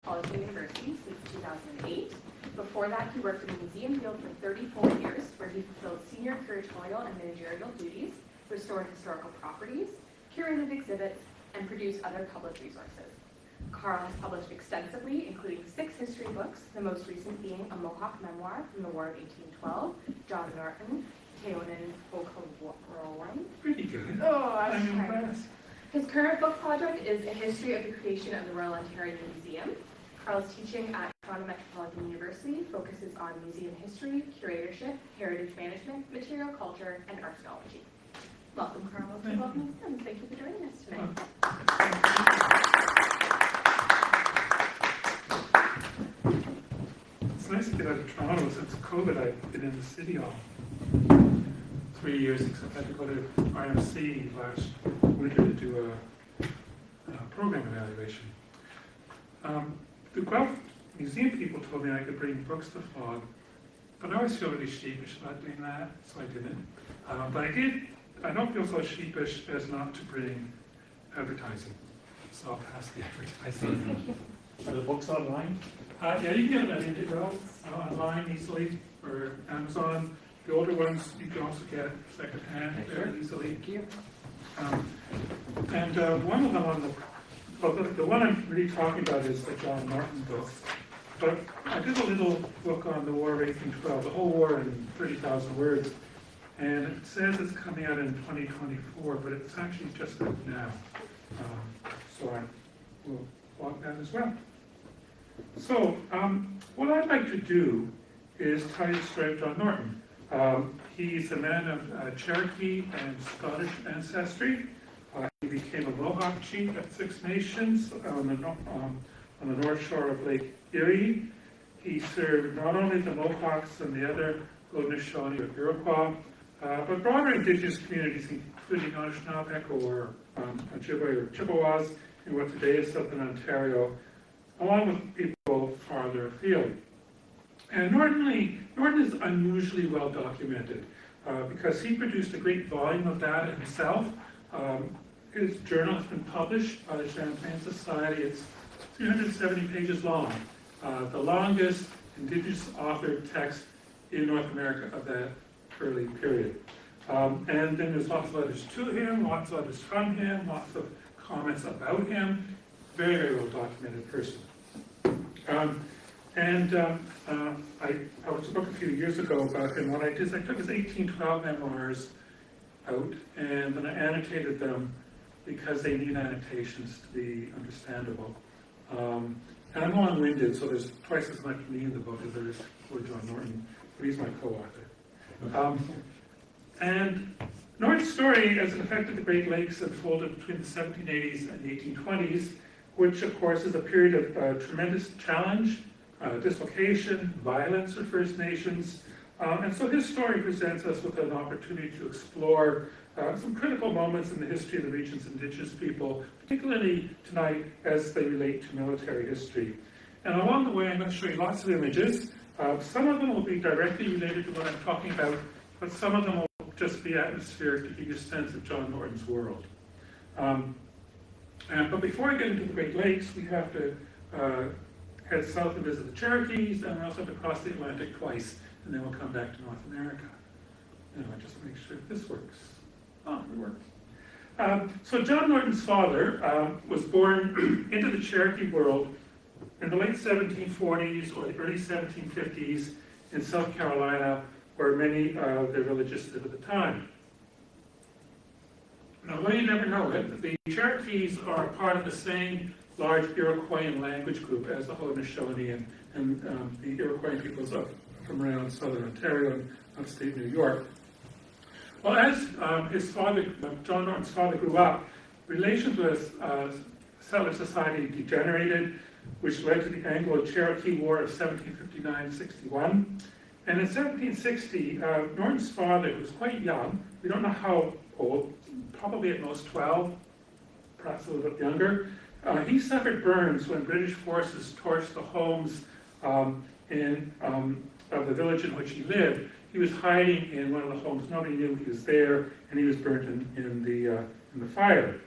College and University since 2008. Before that, he worked in the museum field for 34 years, where he fulfilled senior curatorial and managerial duties, restored historical properties, curated exhibits, and produced other public resources. Carl has published extensively, including 6 history books, the most recent being a Mohawk memoir from the War of 1812, John Norton, Teyoninhokarawen. Pretty good. Oh, I'm impressed. His current book project is A History of the Creation of the Royal Ontario Museum. Carl's teaching at Toronto Metropolitan University focuses on museum history, curatorship, heritage management, material culture, and archaeology. Welcome, Carl, to Guelph Museums. Thank you for joining us tonight. It's nice to get out of Toronto. Since COVID, I've been in the city all 3 years, except I had to go to RMC last winter to do a program evaluation. The Guelph Museum people told me I could bring books to flog, but I always feel really sheepish about doing that, so I didn't. But I did. I don't feel so sheepish as not to bring advertising, so I'll pass the advertising. Are the books online? Yeah, you can get them at Indigenous online easily, or Amazon. The older ones you can also get secondhand very easily. Thank you. And one of them on the one I'm really talking about is the John Norton book. But I did a little book on the War of 1812, the whole war in 30,000 words. And it says it's coming out in 2024, but it's actually just out now. So I will log that as well. So what I'd like to do is tell you the story of John Norton. He's a man of Cherokee and Scottish ancestry. He became a Mohawk chief at Six Nations on the north shore of Lake Erie. He served not only the Mohawks and the other Haudenosaunee or Iroquois, but broader Indigenous communities, including Anishinaabe or Ojibwe or Chippewas in what today is Southern Ontario, along with people farther afield. And Norton is unusually well documented because he produced a great volume of data himself. His journal has been published by the Champlain Society. It's 370 pages long, the longest Indigenous authored text in North America of that early period. And then there's lots of letters to him, lots of letters from him, lots of comments about him. Very, very well documented person. I published a book a few years ago about him. What I did is I took his 1812 memoirs out and then I annotated them because they need annotations to be understandable. And I'm long-winded, so there's twice as much me in the book as there is for John Norton, but he's my co-author. And Norton's story as it affected the Great Lakes unfolded between the 1780s and the 1820s, which of course is a period of tremendous challenge, dislocation, violence for First Nations. And so his story presents us with an opportunity to explore some critical moments in the history of the region's Indigenous people, particularly tonight as they relate to military history. And along the way, I'm going to show you lots of images. Some of them will be directly related to what I'm talking about, but some of them will just be atmospheric to give you a sense of John Norton's world. But before I get into the Great Lakes, we have to head south and visit the Cherokees, and we also have to cross the Atlantic twice, and then we'll come back to North America. Just make sure this works. Oh, it works. So John Norton's father was born into the Cherokee world in the late 1740s or the early 1750s in South Carolina, where many of the villages lived at the time. Now, though you never know it, the Cherokees are part of the same large Iroquois language group as the Haudenosaunee and the Iroquois peoples from around southern Ontario and upstate New York. Well, as his father, John Norton's father, grew up, relations with settler society degenerated, which led to the Anglo-Cherokee War of 1759-61. And in 1760, Norton's father, who was quite young, we don't know how old, probably at most 12, perhaps a little bit younger, he suffered burns when British forces torched the homes of the village in which he lived. He was hiding in one of the homes. Nobody knew he was there, and he was burnt in the fire.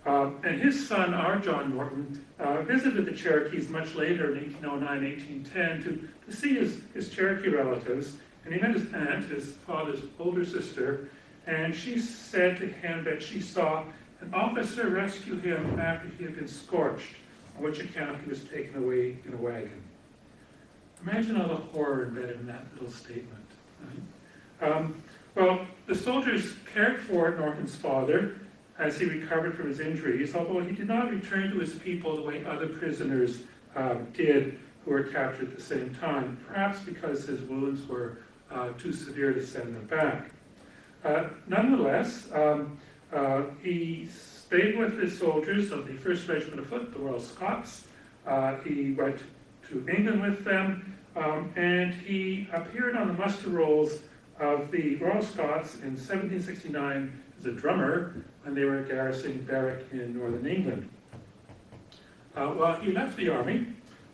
And his son, our John Norton, visited the Cherokees much later in 1809, 1810 to see his Cherokee relatives. And he met his aunt, his father's older sister, and she said to him that she saw an officer rescue him after he had been scorched, on which account he was taken away in a wagon. Imagine all the horror embedded in that little statement. Right? Well, the soldiers cared for Norton's father as he recovered from his injuries, although he did not return to his people the way other prisoners did who were captured at the same time, perhaps because his wounds were too severe to send them back. Nonetheless, he stayed with the soldiers of the 1st Regiment of Foot, the Royal Scots. He went to England with them, and he appeared on the muster rolls of the Royal Scots in 1769 as a drummer when they were garrisoning Berwick in northern England. Well, he left the army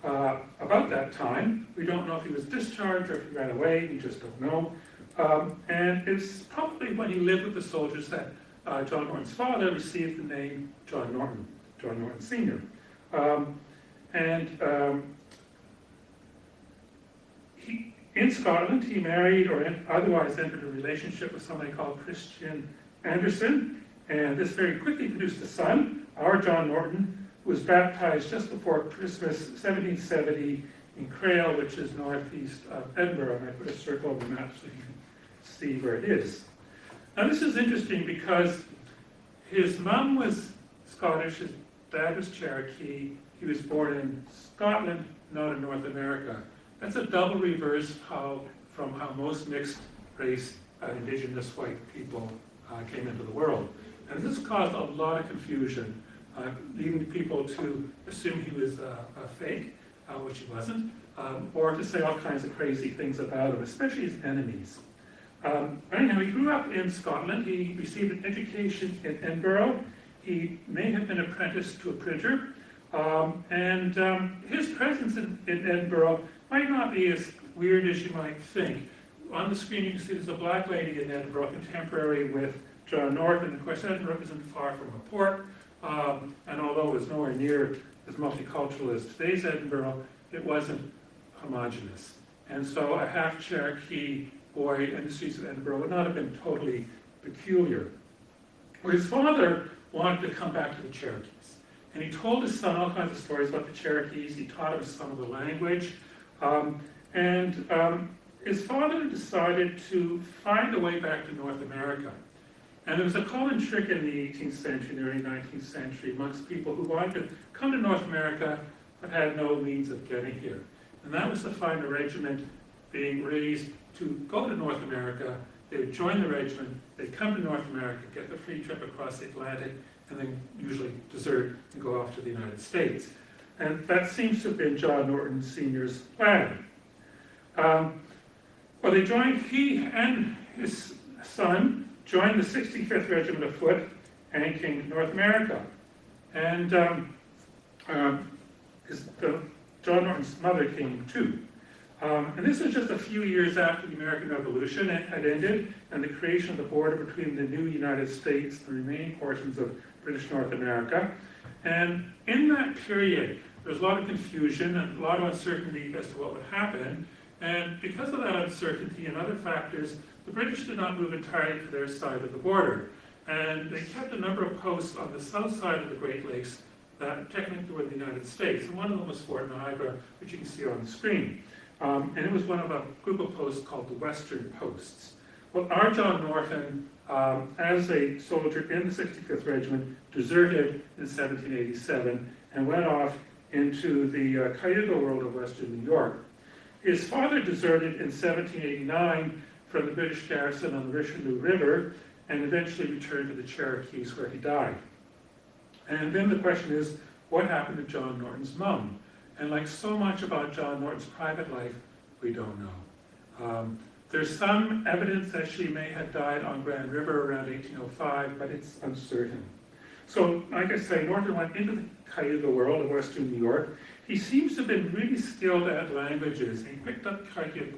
about that time. We don't know if he was discharged or if he ran away, we just don't know. And it's probably when he lived with the soldiers that John Norton's father received the name John Norton Sr. In Scotland, he married or otherwise entered a relationship with somebody called Christian Anderson, and this very quickly produced a son, our John Norton, who was baptized just before Christmas 1770 in Crail, which is northeast of Edinburgh, and I put a circle on the map so you can see where it is. Now this is interesting because his mom was Scottish, his dad was Cherokee, he was born in Scotland, not in North America. That's a double reverse from how most mixed race Indigenous white people came into the world. And this caused a lot of confusion, leading people to assume he was a fake, which he wasn't, or to say all kinds of crazy things about him, especially his enemies. Anyhow, he grew up in Scotland. He received an education in Edinburgh. He may have been apprenticed to a printer. His presence in Edinburgh might not be as weird as you might think. On the screen you can see there's a black lady in Edinburgh, contemporary with John Norton. Of course, Edinburgh isn't far from a port, and although it was nowhere near as multicultural as today's Edinburgh, it wasn't homogenous. And so a half Cherokee boy in the streets of Edinburgh would not have been totally peculiar. Well, his father wanted to come back to the Cherokees. And he told his son all kinds of stories about the Cherokees. He taught him some of the language. His father decided to find a way back to North America. And there was a common trick in the 18th century and early 19th century amongst people who wanted to come to North America but had no means of getting here. And that was to find a regiment being raised to go to North America. They would join the regiment, they'd come to North America, get the free trip across the Atlantic, and then usually desert and go off to the United States. And that seems to have been John Norton Sr.'s plan. Well, they joined, he and his son joined the 65th Regiment of Foot and came to North America. And John Norton's mother came too. And this was just a few years after the American Revolution had ended and the creation of the border between the new United States and the remaining portions of British North America. And in that period, there was a lot of confusion and a lot of uncertainty as to what would happen. And because of that uncertainty and other factors, the British did not move entirely to their side of the border. And they kept a number of posts on the south side of the Great Lakes that technically were the United States. And one of them was Fort Niagara, which you can see on the screen. And it was one of a group of posts called the Western Posts. Well, our John Norton, as a soldier in the 65th Regiment, deserted in 1787 and went off into the Cayuga world of Western New York. His father deserted in 1789 from the British garrison on the Richelieu River and eventually returned to the Cherokees where he died. And then the question is, what happened to John Norton's mom? And like so much about John Norton's private life, we don't know. There's some evidence that she may have died on Grand River around 1805, but it's uncertain. So, like I say, Norton went into the Cayuga world of Western New York. He seems to have been really skilled at languages. He picked up Cayuga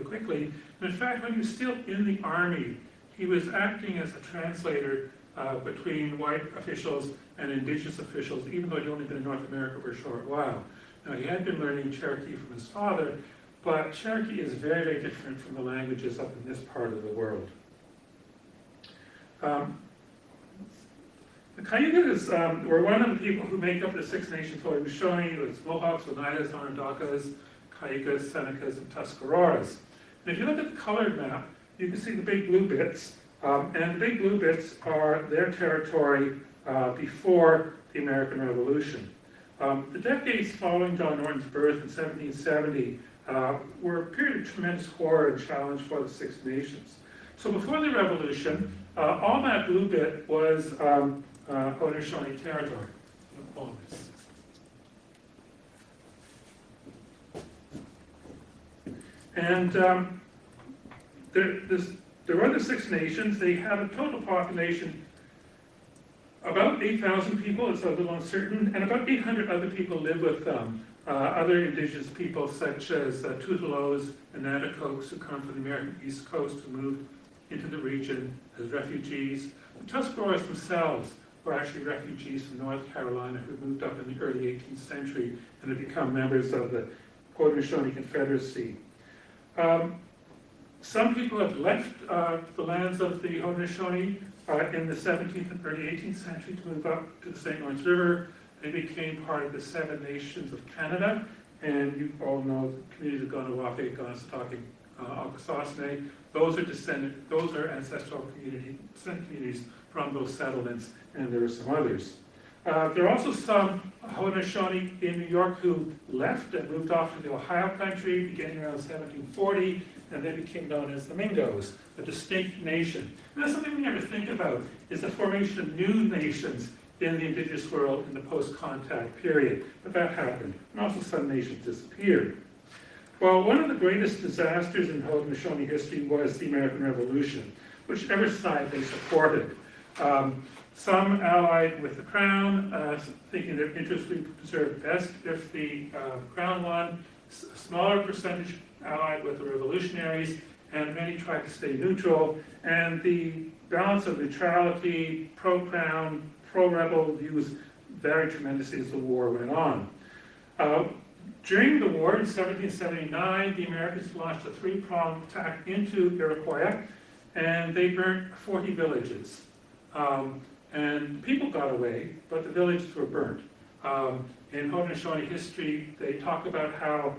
quickly. And in fact, when he was still in the army, he was acting as a translator between white officials and Indigenous officials, even though he'd only been in North America for a short while. Now, he had been learning Cherokee from his father, but Cherokee is very, very different from the languages up in this part of the world. The Cayugas were one of the people who make up the Six Nations Haudenosaunee. It's Mohawks, Oneidas, Onondagas, Cayugas, Senecas, and Tuscaroras. And if you look at the colored map, you can see the big blue bits, and the big blue bits are their territory before the American Revolution. The decades following John Norton's birth in 1770 were a period of tremendous horror and challenge for the Six Nations. So before the Revolution, all that blue bit was Haudenosaunee territory. And there were the Six Nations. They had a total population about 8,000 people, it's a little uncertain, and about 800 other people live with them. Other indigenous people such as Tutelos and Nanticokes who come from the American East Coast who moved into the region as refugees. The Tuscaroras themselves were actually refugees from North Carolina who moved up in the early 18th century and had become members of the Haudenosaunee Confederacy. Some people had left the lands of the Haudenosaunee in the 17th and early 18th century to move up to the St. Lawrence River. They became part of the Seven Nations of Canada, and you all know the communities of Ganawake, Ganasatake, Haudenosaunee. Those are ancestral communities from those settlements, and there are some others. There are also some Haudenosaunee in New York who left and moved off to the Ohio country beginning around 1740, and they became known as the Mingos, a distinct nation. And that's something we never think about, is the formation of new nations in the indigenous world in the post-contact period. But that happened, and also some nations disappeared. Well, one of the greatest disasters in Haudenosaunee history was the American Revolution, whichever side they supported. Some allied with the Crown, thinking their interests would be preserved best if the Crown won. A smaller percentage allied with the revolutionaries, and many tried to stay neutral. And the balance of neutrality, pro-Crown, pro-rebel views varied tremendously as the war went on. During the war in 1779, the Americans launched a three-pronged attack into Iroquois, and they burnt 40 villages. And people got away, but the villages were burnt. In Haudenosaunee history, they talk about how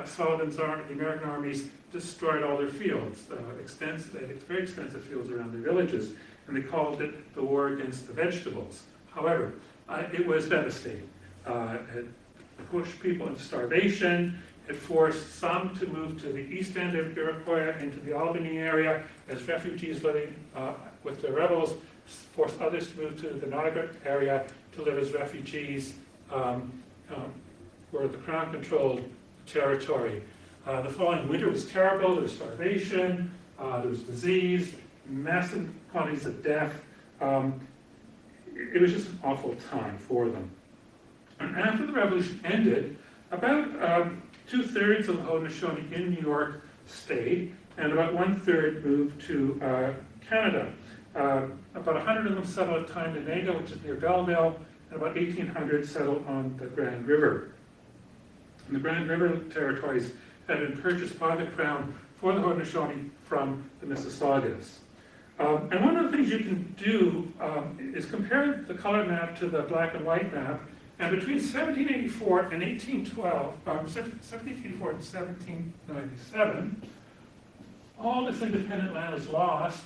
Sullivan's army, the American armies, destroyed all their fields, very extensive fields around their villages, and they called it the war against the vegetables. However, it was devastating. It pushed people into starvation. It forced some to move to the east end of Iroquois into the Albany area as refugees living with the rebels, forced others to move to the Nonagot area to live as refugees where the Crown controlled territory. The following winter was terrible. There was starvation, there was disease, massive quantities of death. It was just an awful time for them. And after the revolution ended, about 2/3 of the Haudenosaunee in New York stayed, and about 1/3 moved to Canada. About 100 of them settled at Teyoninhokarawen, which is near Belleville, and about 1,800 settled on the Grand River. And the Grand River territories had been purchased by the Crown for the Haudenosaunee from the Mississaugas. And one of the things you can do is compare the color map to the black and white map. And between 1784 and 1784 and 1797, all this independent land was lost,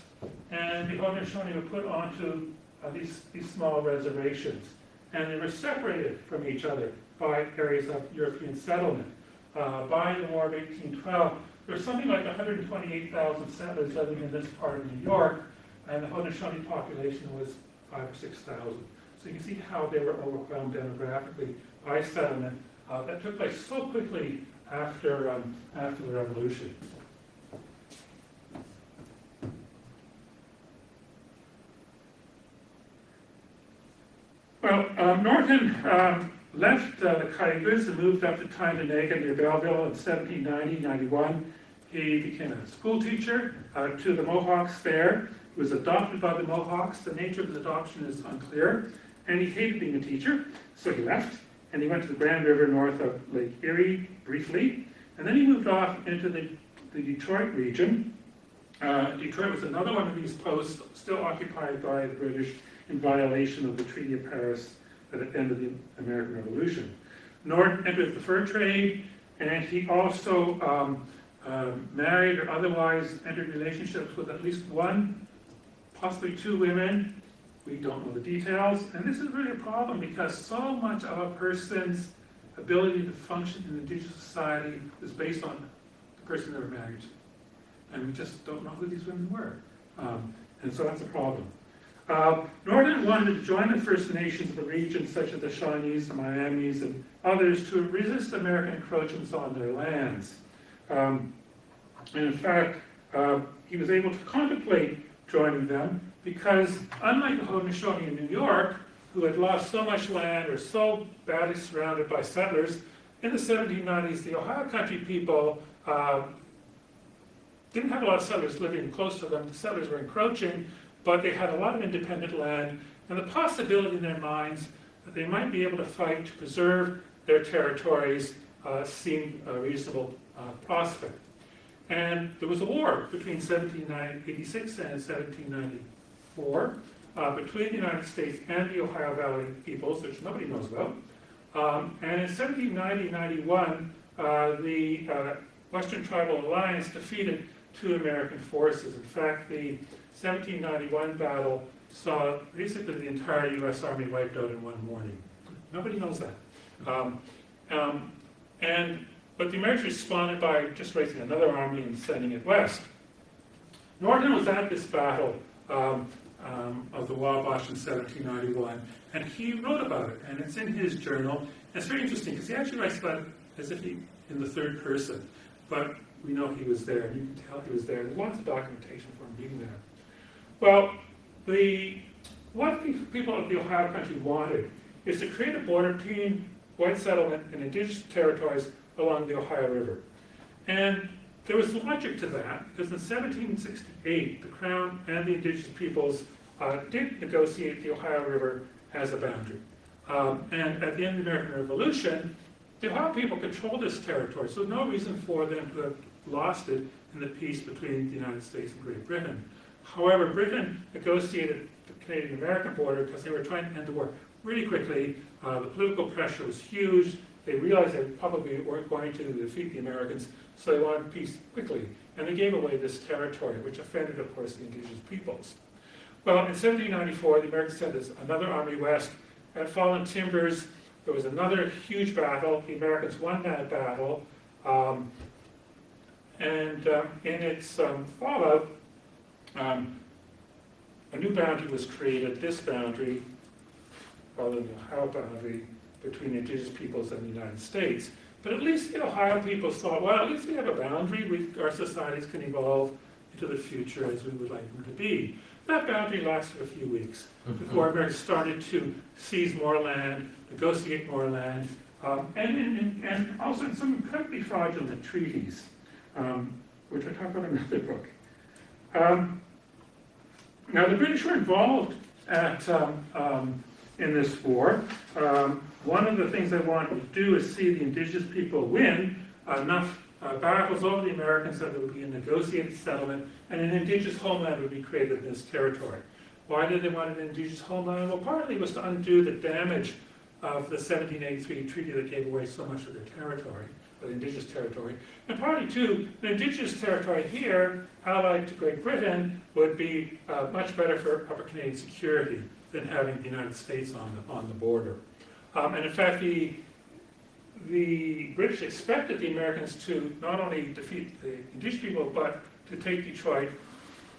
and the Haudenosaunee were put onto these small reservations. And they were separated from each other by areas of European settlement. By the War of 1812, there was something like 128,000 settlers living in this part of New York, and the Haudenosaunee population was 5,000 or 6,000. So you can see how they were overwhelmed demographically by settlement. That took place so quickly after the Revolution. Well, Norton left the Cayugas and moved up to Tyndonega near Belleville in 1790-91. He became a school teacher to the Mohawks there. He was adopted by the Mohawks. The nature of his adoption is unclear. and he hated being a teacher, so he left, and he went to the Grand River north of Lake Erie briefly, and then he moved off into the Detroit region. Detroit was another one of these posts still occupied by the British in violation of the Treaty of Paris at the end of the American Revolution. Norton entered the fur trade, and he also married or otherwise entered relationships with at least one, possibly two women. We don't know the details, and this is really a problem because so much of a person's ability to function in Indigenous society is based on the person they were married to. And we just don't know who these women were. And so that's a problem. Norton wanted to join the First Nations of the region, such as the Shawnees, the Miamis, and others, to resist American encroachments on their lands. And in fact, he was able to contemplate joining them because, unlike the Haudenosaunee in New York, who had lost so much land or so badly surrounded by settlers, in the 1790s, the Ohio country people didn't have a lot of settlers living close to them. The settlers were encroaching, but they had a lot of independent land, and the possibility in their minds that they might be able to fight to preserve their territories seemed a reasonable prospect. And there was a war between 1786 and 1794 between the United States and the Ohio Valley peoples, which nobody knows about. And in 1790-91, the Western Tribal Alliance defeated two American forces. In fact, the 1791 battle saw basically the entire U.S. Army wiped out in one morning. Nobody knows that. But the Americans responded by just raising another army and sending it west. Norton was at this battle of the Wabash in 1791, and he wrote about it, and it's in his journal. And it's very interesting because he actually writes about it as if he in the third person, but we know he was there, and you can tell he was there. There's lots of documentation for him being there. Well, what the people of the Ohio country wanted is to create a border between white settlement and indigenous territories along the Ohio River. And there was logic to that, because in 1768, the Crown and the indigenous peoples did negotiate the Ohio River as a boundary. And at the end of the American Revolution, the Ohio people controlled this territory, so no reason for them to have lost it in the peace between the United States and Great Britain. However, Britain negotiated the Canadian-American border because they were trying to end the war really quickly. The political pressure was huge. They realized they probably weren't going to defeat the Americans, so they wanted peace quickly. And they gave away this territory, which offended, of course, the indigenous peoples. Well, in 1794, the Americans sent another army west. At Fallen Timbers, there was another huge battle. The Americans won that battle. In its fallout, a new boundary was created, this boundary, rather than the Ohio boundary, between the indigenous peoples and the United States. But at least the Ohio people thought, well, at least we have a boundary, our societies can evolve into the future as we would like them to be. That boundary lasted a few weeks before Americans started to seize more land, negotiate more land, and also some incredibly fraudulent treaties, which I talk about in another book. Now, the British were involved in this war. One of the things they wanted to do is see the indigenous people win enough battles over the Americans that there would be a negotiated settlement and an indigenous homeland would be created in this territory. Why did they want an indigenous homeland? Well, partly it was to undo the damage of the 1783 treaty that gave away so much of their territory, the indigenous territory. And partly, too, the indigenous territory here, allied to Great Britain, would be much better for Upper Canadian security than having the United States on the border. And in fact, the British expected the Americans to not only defeat the indigenous people, but to take Detroit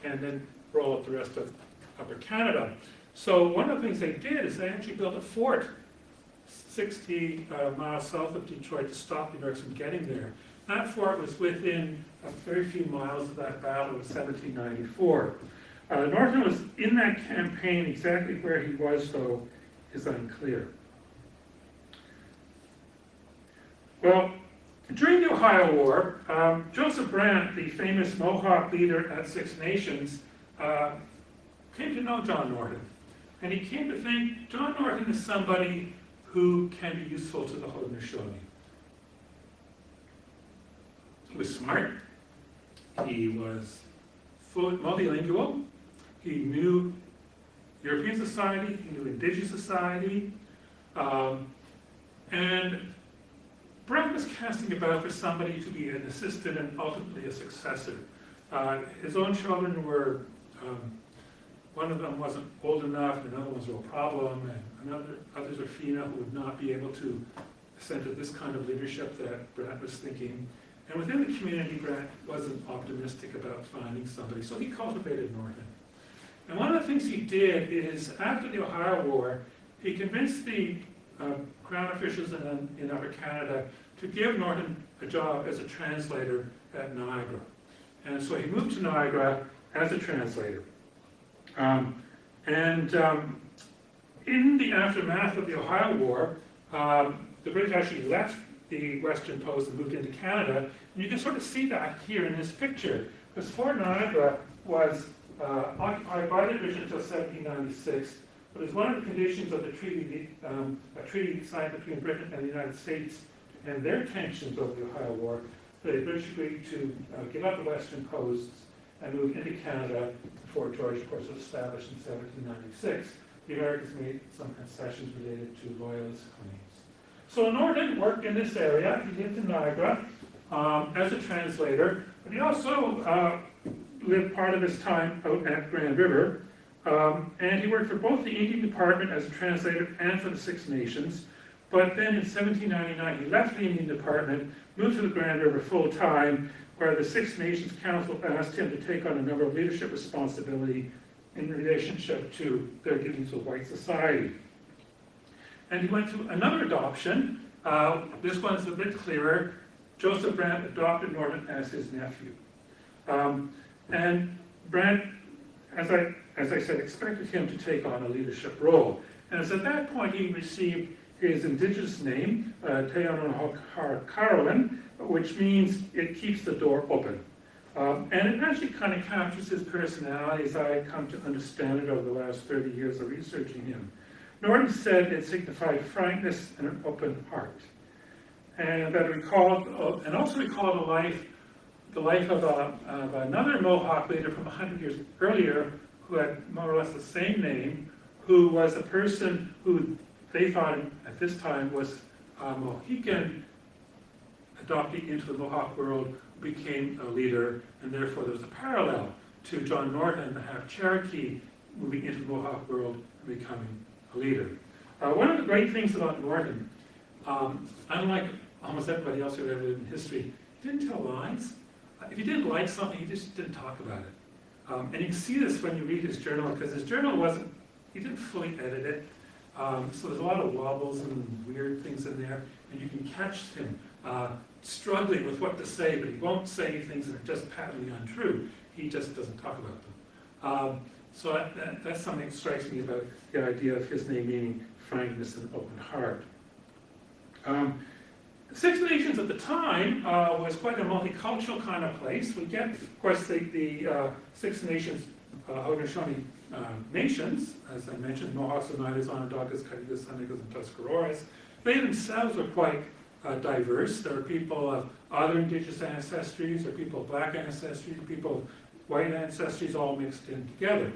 and then roll up the rest of Upper Canada. So one of the things they did is they actually built a fort 60 miles south of Detroit to stop the Americans from getting there. That fort was within a very few miles of that battle of 1794. Norton was in that campaign. Exactly where he was, though, is unclear. Well, during the Ohio War, Joseph Brant, the famous Mohawk leader at Six Nations, came to know John Norton. And he came to think John Norton is somebody who can be useful to the Haudenosaunee. He was smart. He was multilingual. He knew European society. He knew Indigenous society. And Brent was casting about for somebody to be an assistant and ultimately a successor. His own children were, one of them wasn't old enough, and another was a real problem, and others are female who would not be able to ascend to this kind of leadership that Brent was thinking. And within the community, Brent wasn't optimistic about finding somebody, so he cultivated Norton. And one of the things he did is, after the Ohio War, he convinced the Crown officials in Upper Canada to give Norton a job as a translator at Niagara. And so he moved to Niagara as a translator. In the aftermath of the Ohio War, the British actually left the Western Post and moved into Canada. And you can sort of see that here in this picture, because Fort Niagara was occupied by the British until 1796. But as one of the conditions of the treaty, a treaty signed between Britain and the United States and their tensions over the Ohio War, the British agreed to give up the Western Posts and move into Canada. Fort George, of course, was established in 1796. The Americans made some concessions related to Loyalist claims. So Norton worked in this area. He lived in Niagara as a translator, but he also lived part of his time out at Grand River. And he worked for both the Indian Department as a translator and for the Six Nations. But then in 1799, he left the Indian Department, moved to the Grand River full-time, where the Six Nations Council asked him to take on a number of leadership responsibility in relationship to their dealings with white society. And he went through another adoption. This one's a bit clearer. Joseph Brant adopted Norton as his nephew. And Brant, as I said, expected him to take on a leadership role. And it's at that point he received his Indigenous name, Teyoninhokarawen, which means it keeps the door open. And it actually kind of captures his personality as I come to understand it over the last 30 years of researching him. Norton said it signified frankness and an open heart. And that also recalled the life of another Mohawk leader from 100 years earlier who had more or less the same name, who was a person who they thought at this time was Mohican, adopting into the Mohawk world, became a leader, and therefore there was a parallel to John Norton, the half-Cherokee, moving into the Mohawk world and becoming a leader. One of the great things about Norton, unlike almost everybody else who ever lived in history, he didn't tell lies. If he didn't like something, he just didn't talk about it. And you can see this when you read his journal, because his journal he didn't fully edit it. So there's a lot of wobbles and weird things in there, and you can catch him struggling with what to say, but he won't say things that are just patently untrue. He just doesn't talk about them. So that's something that strikes me about the idea of his name meaning frankness and open heart. Six Nations at the time was quite a multicultural kind of place. We get, of course, the Six Nations Haudenosaunee nations, as I mentioned, Mohawks, Oneidas, Onondagas, Cayugas, Senegas, and Tuscaroras. They themselves were quite diverse. There were people of other indigenous ancestries, there were people of black ancestries, people of white ancestries, all mixed in together.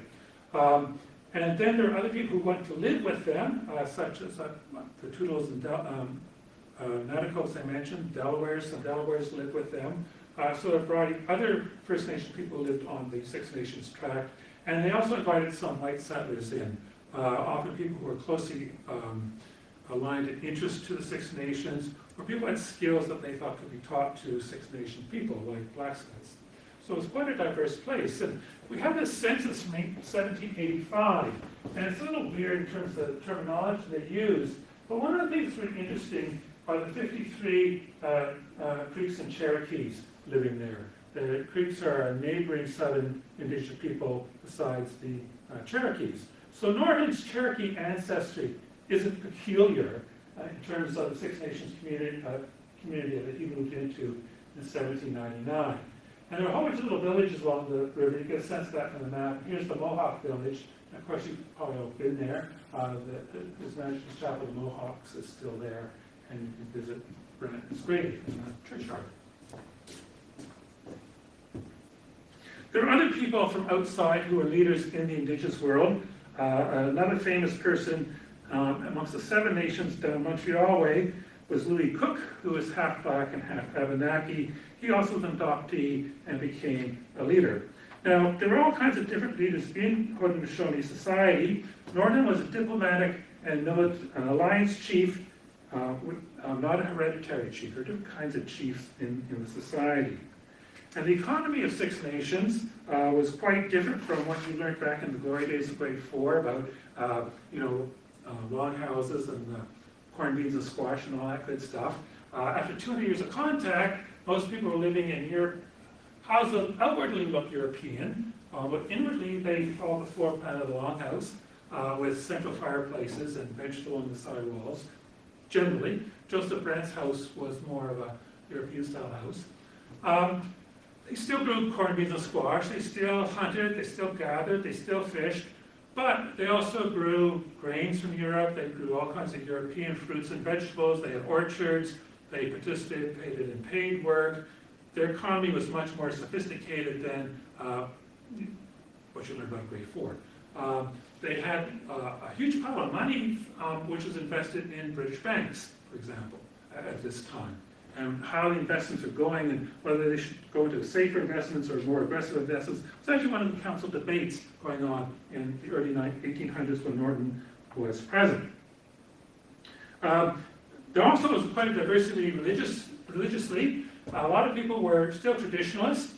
And then there are other people who went to live with them, such as the Toodles and Nanticokes I mentioned, Delawares, some Delawares lived with them. So a variety of other First Nation people lived on the Six Nations tract. And they also invited some white settlers in, often people who were closely aligned in interest to the Six Nations, or people had skills that they thought could be taught to Six Nation people, like blacksmiths. So it was quite a diverse place. And we have this census from 1785, and it's a little weird in terms of the terminology they use, but one of the things that's really interesting are the 53 Creeks and Cherokees living there. The Creeks are a neighboring southern indigenous people besides the Cherokees. So Norton's Cherokee ancestry isn't peculiar in terms of the Six Nations community that he moved into in 1799. And there are a whole bunch of little villages along the river. You get a sense of that from the map. Here's the Mohawk village Of course, you've probably all been there. His Majesty's Chapel of the Mohawks is still there, and you can visit Brennan's grave in the churchyard. There are other people from outside who are leaders in the Indigenous world. Another famous person amongst the Seven Nations down Montreal way was Louis Cook, who was half black and half Abenaki. He also was an adoptee and became a leader. Now, there were all kinds of different leaders in Haudenosaunee society. Norton was a diplomatic and an alliance chief, not a hereditary chief. There are different kinds of chiefs in the society. And the economy of Six Nations was quite different from what you learned back in the glory days of grade 4 about, log houses and corn beans and squash and all that good stuff. After 200 years of contact, most people were living in Europe. Houses outwardly look European, but inwardly they follow the floor plan of the longhouse with central fireplaces and vegetable on the side walls. Generally, Joseph Brandt's house was more of a European-style house. They still grew corn beans and squash. They still hunted. They still gathered. They still fished. But they also grew grains from Europe. They grew all kinds of European fruits and vegetables. They had orchards. They participated in paid work. Their economy was much more sophisticated than what you learned about grade 4. They had a huge pile of money which was invested in British banks, for example, at this time. And how the investments are going and whether they should go into safer investments or more aggressive investments. It was actually one of the council debates going on in the early 1800s when Norton was president. There also was quite a diversity religiously. A lot of people were still traditionalists.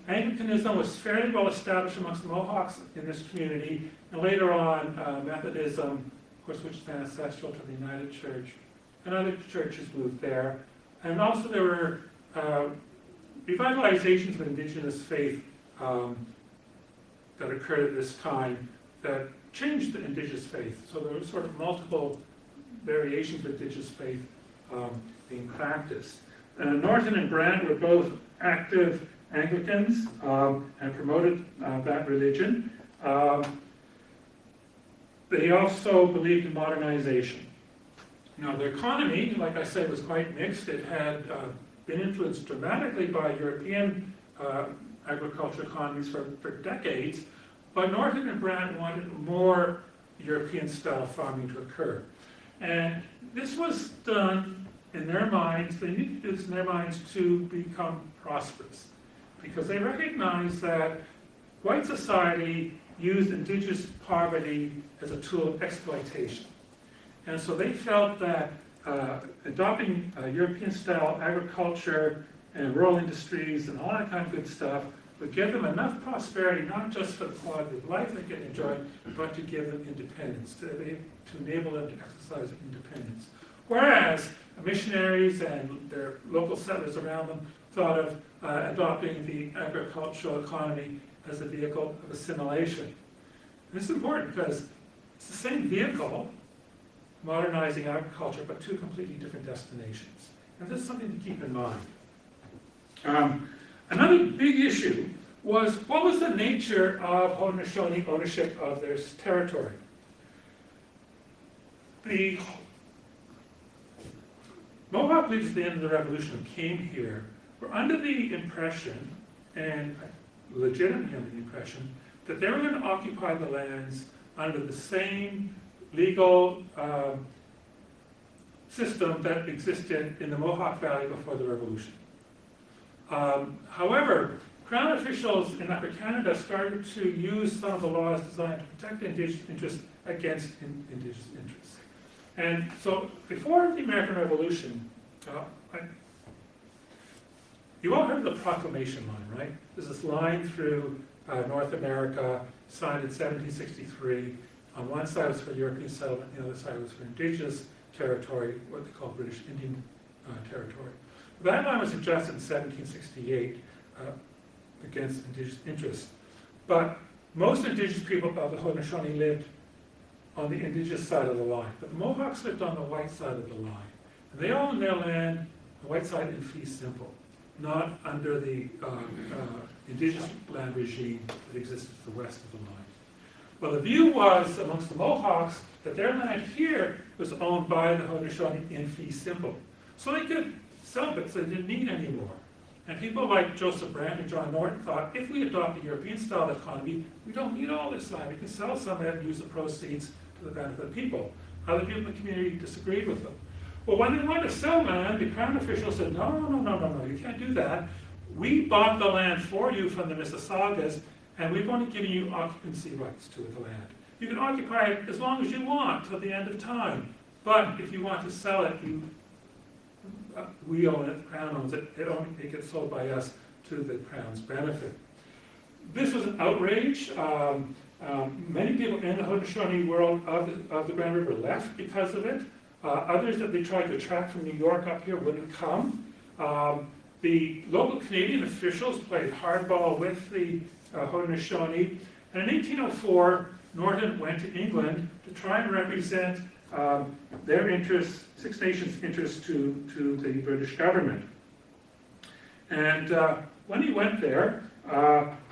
Anglicanism was fairly well established amongst the Mohawks in this community, and later on Methodism, of course, which is ancestral to the United Church, and other churches moved there. And also there were revitalizations of Indigenous faith that occurred at this time that changed the Indigenous faith. So there were sort of multiple variations of Indigenous faith being practiced. Norton and Brant were both active Anglicans and promoted that religion. They also believed in modernization. Now, their economy, like I said, was quite mixed. It had been influenced dramatically by European agricultural economies for decades, but Norton and Brant wanted more European-style farming to occur. And this was done in their minds, they needed to do this in their minds to become prosperous, because they recognized that white society used Indigenous poverty as a tool of exploitation. And so they felt that adopting European-style agriculture and rural industries and all that kind of good stuff would give them enough prosperity, not just for the quality of life they could enjoy, but to give them independence, to enable them to exercise independence. Whereas missionaries and their local settlers around them thought of adopting the agricultural economy as a vehicle of assimilation. And this is important because it's the same vehicle, modernizing agriculture, but two completely different destinations. And this is something to keep in mind. Another big issue was what was the nature of Haudenosaunee ownership of their territory? The Mohawk leaders at the end of the Revolution who came here were under the impression, and legitimately under the impression, that they were going to occupy the lands under the same legal system that existed in the Mohawk Valley before the Revolution. However, Crown officials in Upper Canada started to use some of the laws designed to protect Indigenous interests against Indigenous interests. And so, before the American Revolution, you all heard of the Proclamation Line, right? There's this line through North America, signed in 1763. On one side was for European settlement, the other side was for Indigenous territory, what they call British Indian territory. That line was adjusted in 1768 against Indigenous interests. But most Indigenous people of the Haudenosaunee lived on the Indigenous side of the line. But the Mohawks lived on the white side of the line. And they owned their land, the white side in fee simple, not under the Indigenous land regime that existed to the west of the line. Well, the view was amongst the Mohawks that their land here was owned by the Haudenosaunee in fee simple. So they could sell bits they didn't need anymore. And people like Joseph Brand and John Norton thought, if we adopt a European-style economy, we don't need all this land. We can sell some of it and use the proceeds to the benefit of people. Other people in the community disagreed with them. Well, when they wanted to sell land, the Crown officials said, no, you can't do that. We bought the land for you from the Mississaugas, and we've only given you occupancy rights to the land. You can occupy it as long as you want till the end of time. But if you want to sell it, we own it, the Crown owns it, it gets sold by us to the Crown's benefit. This was an outrage. Many people in the Haudenosaunee world of the Grand River left because of it. Others that they tried to attract from New York up here wouldn't come. The local Canadian officials played hardball with the Haudenosaunee, and in 1804, Norton went to England to try and represent their interests, Six Nations interests, to the British government. And when he went there,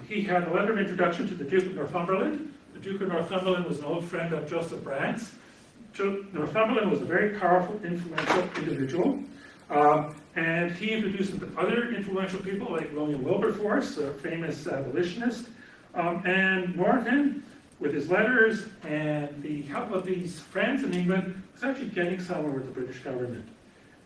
he had a letter of introduction to the Duke of Northumberland. The Duke of Northumberland was an old friend of Joseph Brandt's. Northumberland was a very powerful, influential individual. And he introduced him to other influential people like William Wilberforce, a famous abolitionist. And Norton, with his letters and the help of these friends in England, was actually getting somewhere with the British government.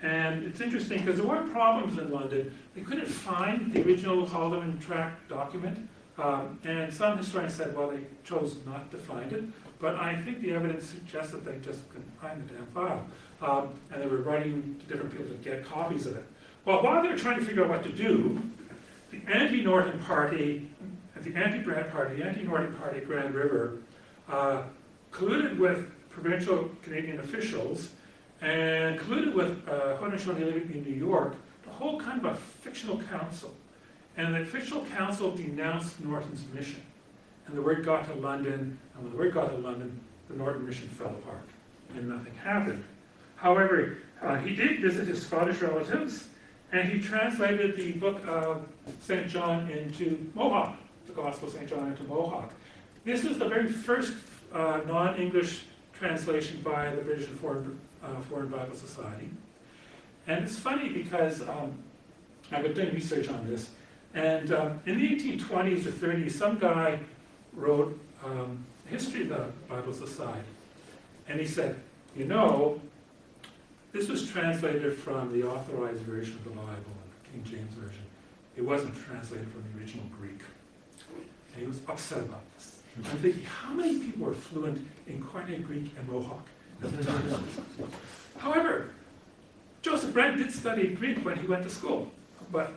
And it's interesting because there were problems in London. They couldn't find the original Haldeman Tract document. And some historians said, well, they chose not to find it. But I think the evidence suggests that they just couldn't find the damn file. And they were writing to different people to get copies of it. Well, while they were trying to figure out what to do, the anti-Norton party, the anti-Brand party, the anti-Norton party at Grand River, colluded with provincial Canadian officials and colluded with Haudenosaunee living in New York to hold kind of a fictional council. And the fictional council denounced Norton's mission. And the word got to London, and when the word got to London, the Norton mission fell apart, and nothing happened. However, he did visit his Scottish relatives, and he translated the book of St. John into Mohawk, the Gospel of St. John into Mohawk. This was the very first non-English translation by the British and Foreign Bible Society. And it's funny because I've been doing research on this, and in the 1820s or 30s, some guy wrote history of the Bible Society. And he said, you know, this was translated from the authorized version of the Bible, the King James Version. It wasn't translated from the original Greek. And he was upset about this. I'm thinking, how many people were fluent in Koine Greek and Mohawk at the time? However, Joseph Brand did study Greek when he went to school, but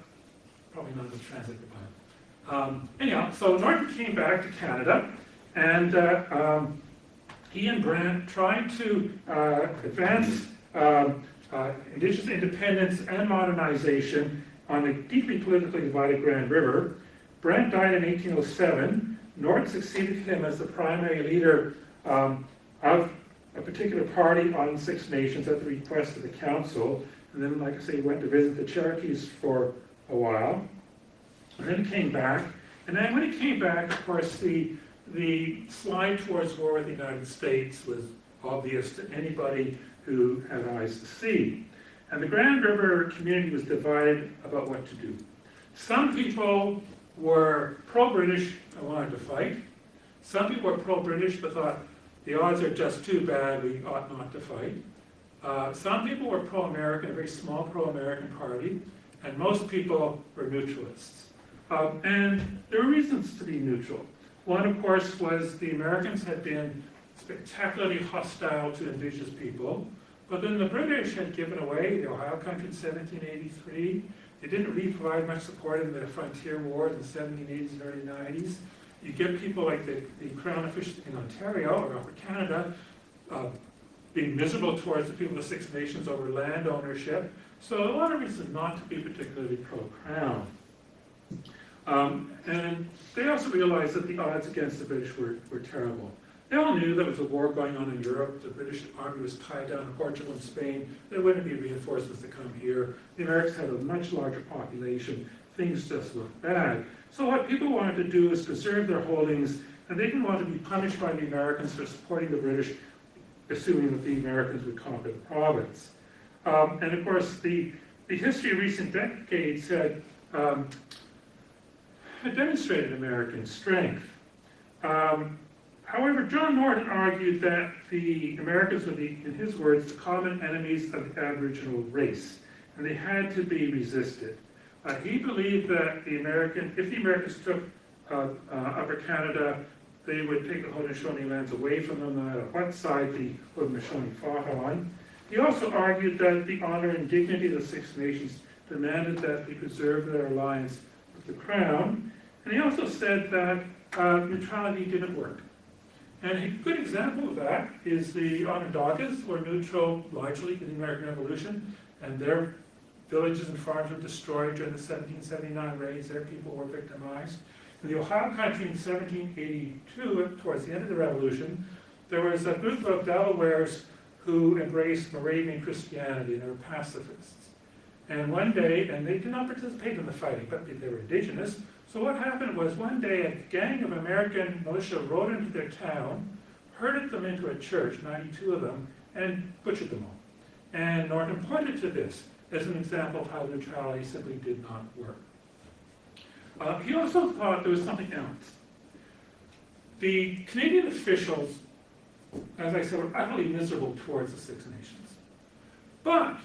probably not to translate the Bible. Anyhow, so Norton came back to Canada, and he and Brand tried to advance Indigenous independence and modernization on the deeply politically divided Grand River. Brand died in 1807. Norton succeeded him as the primary leader of a particular party on the Six Nations at the request of the council. And then, like I say, he went to visit the Cherokees for a while. And then he came back. And then when he came back, of course, the slide towards war with the United States was obvious to anybody who had eyes to see. And the Grand River community was divided about what to do. Some people were pro-British and wanted to fight. Some people were pro-British but thought the odds are just too bad, we ought not to fight. Some people were pro-American, a very small pro-American party, and most people were neutralists. And there were reasons to be neutral. One, of course, was the Americans had been spectacularly hostile to Indigenous people, but then the British had given away the Ohio Country in 1783. They didn't really provide much support in the frontier wars in the 1780s and early 90s. You get people like the Crown officials in Ontario or Upper Canada being miserable towards the people of the Six Nations over land ownership. So a lot of reasons not to be particularly pro-Crown. And they also realized that the odds against the British were terrible. They all knew there was a war going on in Europe. The British army was tied down in Portugal and Spain. There wouldn't be reinforcements to come here. The Americans had a much larger population. Things just looked bad. So what people wanted to do is preserve their holdings and they didn't want to be punished by the Americans for supporting the British, assuming that the Americans would conquer the province. And of course, the history of recent decades had demonstrated American strength. However, John Norton argued that the Americans were, in his words, the common enemies of the Aboriginal race, and they had to be resisted. He believed that if the Americans took Upper Canada, they would take the Haudenosaunee lands away from them, no matter what side the Haudenosaunee fought on. He also argued that the honor and dignity of the Six Nations demanded that they preserve their alliance with the Crown. And he also said that neutrality didn't work. And a good example of that is the Onondagas were neutral largely in the American Revolution, and their villages and farms were destroyed during the 1779 raids. Their people were victimized. In the Ohio country in 1782, towards the end of the Revolution, there was a group of Delawares who embraced Moravian Christianity, and they were pacifists. And one day, and they did not participate in the fighting, but they were indigenous. So what happened was one day a gang of American militia rode into their town, herded them into a church, 92 of them, and butchered them all. And Norton pointed to this as an example of how neutrality simply did not work. He also thought there was something else. The Canadian officials, as I said, were utterly miserable towards the Six Nations. But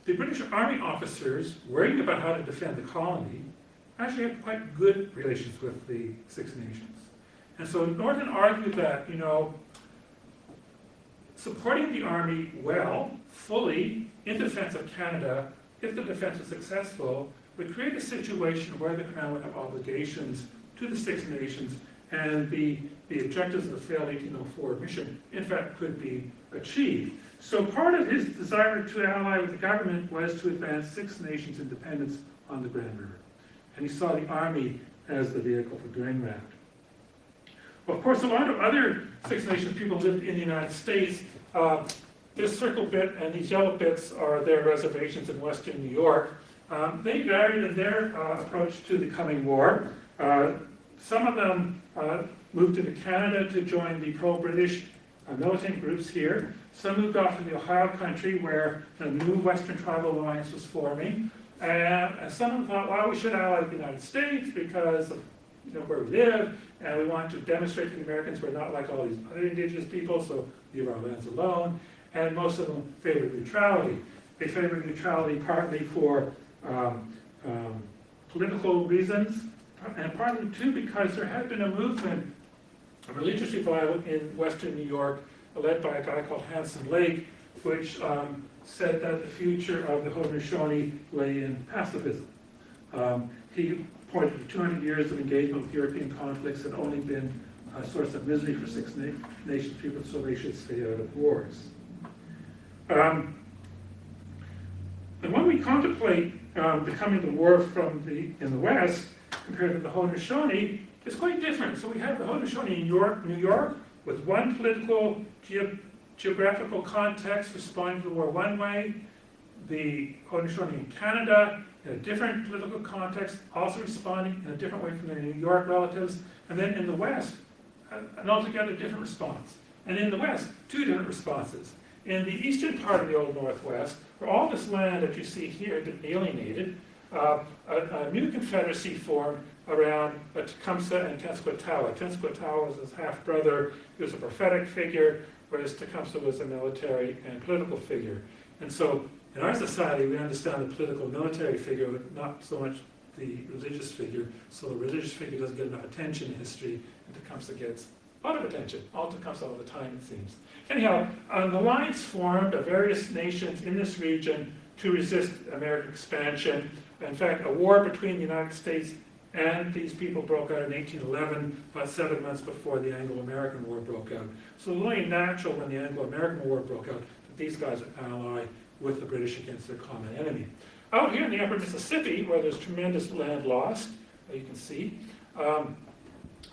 the British Army officers, worrying about how to defend the colony, actually had quite good relations with the Six Nations. And so Norton argued that, supporting the army well, fully, in defense of Canada, if the defense was successful, would create a situation where the Crown would have obligations to the Six Nations, and the objectives of the failed 1804 mission, in fact, could be achieved. So part of his desire to ally with the government was to advance Six Nations independence on the Grand River. And he saw the army as the vehicle for doing that. Well, of course, a lot of other Six Nations people lived in the United States. This circle bit and these yellow bits are their reservations in western New York. They varied in their approach to the coming war. Some of them moved into Canada to join the pro-British militant groups here. Some moved off to the Ohio country where a new Western Tribal Alliance was forming. And some of them thought, well, we should ally with the United States because of where we live, and we want to demonstrate to the Americans we're not like all these other indigenous people, so leave our lands alone. And most of them favored neutrality. They favored neutrality partly for political reasons, and partly too because there had been a movement, a religious revival in western New York, led by a guy called Hanson Lake, which said that the future of the Haudenosaunee lay in pacifism. He pointed to 200 years of engagement with European conflicts had only been a source of misery for Six Nations people, so they should stay out of wars. And when we contemplate the coming of the war in the West compared to the Haudenosaunee, it's quite different. So we have the Haudenosaunee in New York with one political geographical context responding to the war one way, the Haudenosaunee in Canada in a different political context, also responding in a different way from their New York relatives, and then in the West, an altogether different response. And in the West, two different responses. In the eastern part of the Old Northwest, where all this land that you see here had been alienated, a new confederacy formed around Tecumseh and Tenskwatawa. Tenskwatawa was his half-brother. He was a prophetic figure, whereas Tecumseh was a military and political figure. And so in our society, we understand the political military figure, but not so much the religious figure. So the religious figure doesn't get enough attention in history, and Tecumseh gets a lot of attention. All Tecumseh all the time, it seems. Anyhow, an alliance formed of various nations in this region to resist American expansion. In fact, a war between the United States and these people broke out in 1811, about 7 months before the Anglo-American War broke out. So it was only natural when the Anglo-American War broke out that these guys would ally with the British against their common enemy. Out here in the upper Mississippi, where there's tremendous land lost, you can see,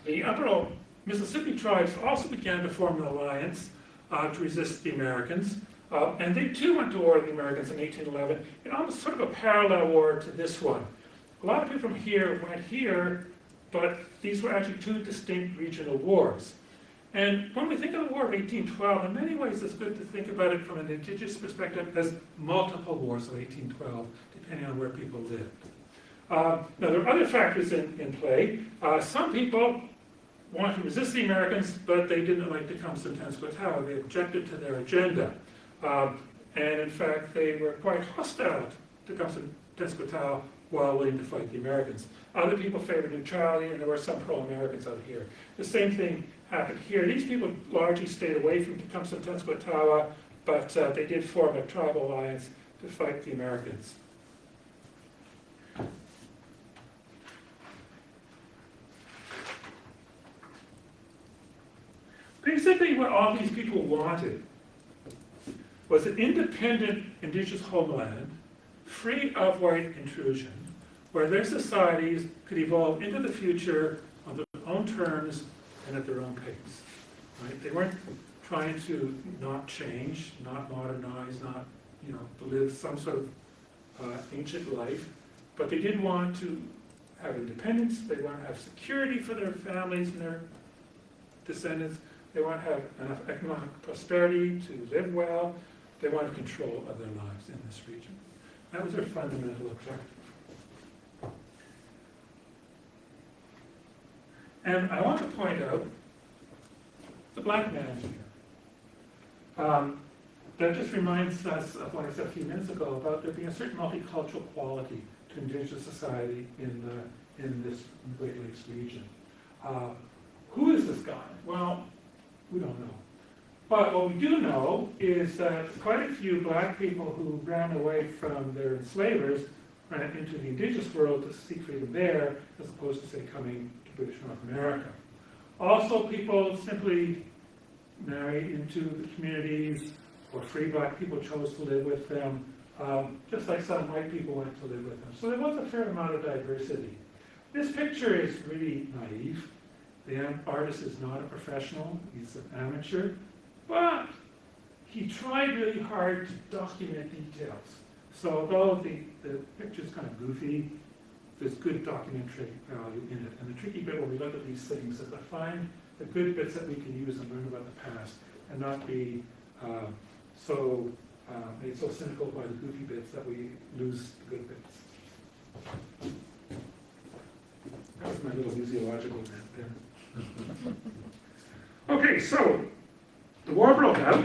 the upper Mississippi tribes also began to form an alliance to resist the Americans. And they too went to war with the Americans in 1811, in almost sort of a parallel war to this one. A lot of people from here went here but these were actually two distinct regional wars. And when we think of the War of 1812, in many ways it's good to think about it from an Indigenous perspective as multiple wars of 1812, depending on where people lived. Now, there are other factors in play. Some people wanted to resist the Americans, but they didn't like Tecumseh-Tenskwatawa. They objected to their agenda. And in fact, they were quite hostile to Tecumseh-Tenskwatawa while willing to fight the Americans. Other people favored neutrality, and there were some pro-Americans out here. The same thing happened here. These people largely stayed away from Tecumseh-Tenskwatawa, but they did form a tribal alliance to fight the Americans. Basically, what all these people wanted was an independent Indigenous homeland, free of white intrusion, where their societies could evolve into the future on their own terms and at their own pace. Right? They weren't trying to not change, not modernize, not to live some sort of ancient life, but they did want to have independence. They want to have security for their families and their descendants. They want to have enough economic prosperity to live well. They wanted control of their lives in this region. That was their fundamental objective. And I want to point out the black man here. That just reminds us of what I said a few minutes ago about there being a certain multicultural quality to Indigenous society in this Great Lakes region. Who is this guy? Well, we don't know. But what we do know is that quite a few black people who ran away from their enslavers ran into the Indigenous world to seek freedom there, as opposed to, say, coming to British North America. Also, people simply married into the communities, or free black people chose to live with them, just like some white people went to live with them. So there was a fair amount of diversity. This picture is really naive. The artist is not a professional, he's an amateur, but he tried really hard to document details. So although the picture's kind of goofy, there's good documentary value in it. And the tricky bit when we look at these things is to find the good bits that we can use and learn about the past, and not be made so cynical by the goofy bits that we lose the good bits. That was my little museological rant there. Okay, so the war broke out,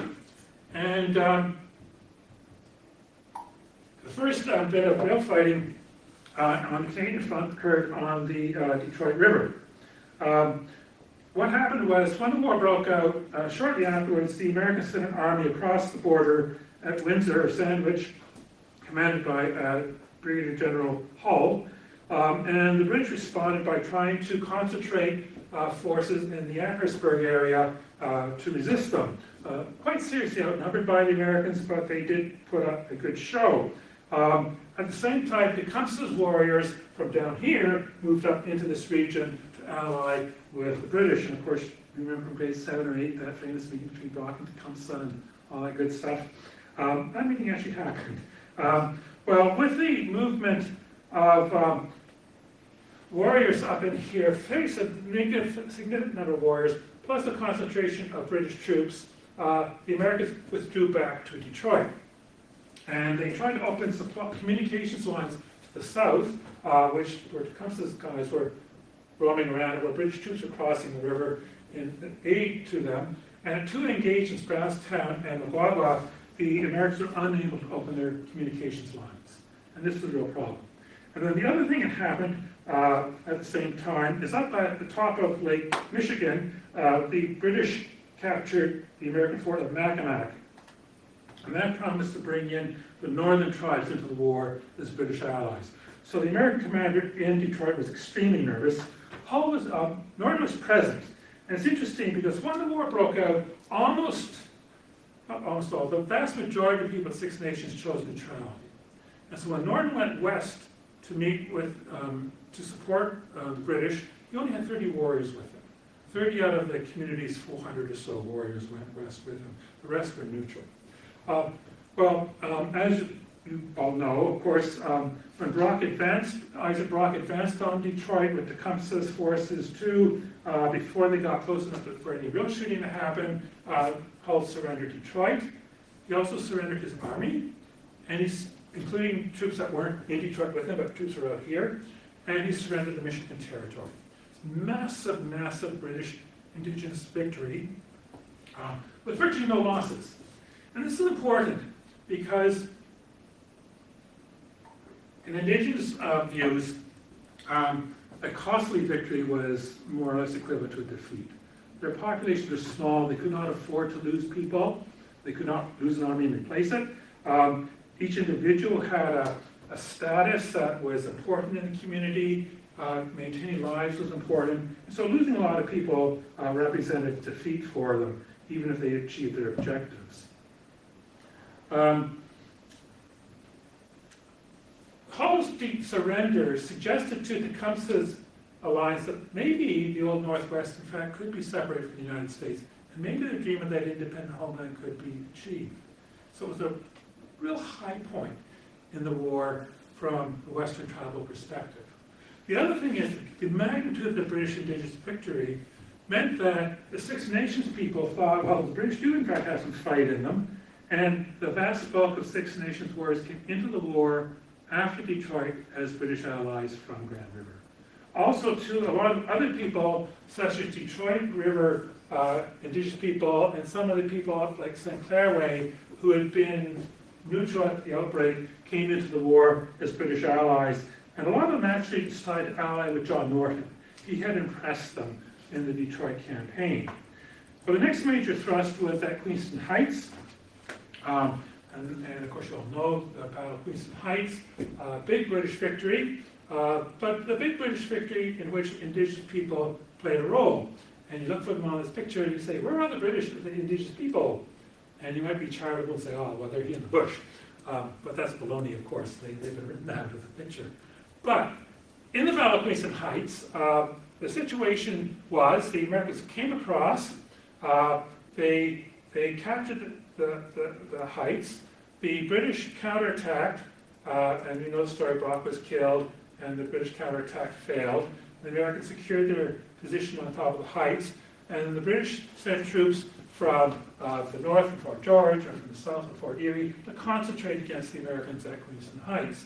and the first bit of real fighting on the Canadian front occurred on the Detroit River. What happened was, when the war broke out, shortly afterwards, the American sent an army across the border at Windsor, or Sandwich, commanded by Brigadier General Hull, and the British responded by trying to concentrate forces in the Amherstburg area to resist them. Quite seriously outnumbered by the Americans, but they did put up a good show. At the same time, Tecumseh's warriors from down here moved up into this region to ally with the British. And of course, you remember from grade 7 or 8, that famous meeting between Brock and Tecumseh and all that good stuff. That meeting actually happened. Well, with the movement of warriors up in here, very significant number of warriors, plus the concentration of British troops, the Americans withdrew back to Detroit. And they tried to open some communications lines to the south, where Tecumseh's guys were roaming around, where British troops were crossing the river in aid to them. And at two engagements, Brownstown and Magwagwa, the Americans were unable to open their communications lines. And this was a real problem. And then the other thing that happened at the same time is up at the top of Lake Michigan, the British captured the American fort of Mackinac. And that promised to bring in the northern tribes into the war as British allies. So the American commander in Detroit was extremely nervous. Norton was present. And it's interesting because when the war broke out, the vast majority of the people at Six Nations chose neutrality. And so when Norton went west to meet with, to support the British, he only had 30 warriors with him. 30 out of the community's 400 or so warriors went west with him. The rest were neutral. As you all know, of course, when Isaac Brock advanced on Detroit with Tecumseh's forces too, before they got close enough for any real shooting to happen, Hull surrendered Detroit. He also surrendered his army, and including troops that weren't in Detroit with him, but troops were out here, and he surrendered the Michigan Territory. Massive, massive British Indigenous victory with virtually no losses. And this is important because in Indigenous views, a costly victory was more or less equivalent to a defeat. Their populations were small, they could not afford to lose people, they could not lose an army and replace it. Each individual had a status that was important in the community, maintaining lives was important, so losing a lot of people represented defeat for them, even if they achieved their objectives. Hull's deep surrender suggested to Tecumseh's alliance that maybe the Old Northwest, in fact, could be separated from the United States, and maybe the dream of that independent homeland could be achieved. So it was a real high point in the war from the Western tribal perspective. The other thing is the magnitude of the British Indigenous victory meant that the Six Nations people thought, well, the British do in fact have some fight in them, and the vast bulk of Six Nations warriors came into the war after Detroit as British allies from Grand River. Also, too, a lot of other people, such as Detroit River Indigenous people and some of the people like St. Clair Way, who had been neutral at the outbreak, came into the war as British allies. And a lot of them actually decided to ally with John Norton. He had impressed them in the Detroit campaign. But the next major thrust was at Queenston Heights. And of course, you all know the Battle of Queenston Heights, big British victory, but the big British victory in which Indigenous people played a role. And you look for them on this picture and you say, where are the Indigenous people? And you might be charitable and say, oh, well, they're here in the bush. But that's baloney, of course. They've been written out of the picture. But in the Battle of Queenston Heights, the situation was the Americans came across, they captured the heights, the British counterattacked, and you know the story, Brock was killed, and the British counterattack failed. The Americans secured their position on top of the heights, and the British sent troops from the north from Fort George, and from the south from Fort Erie, to concentrate against the Americans at Queenston Heights.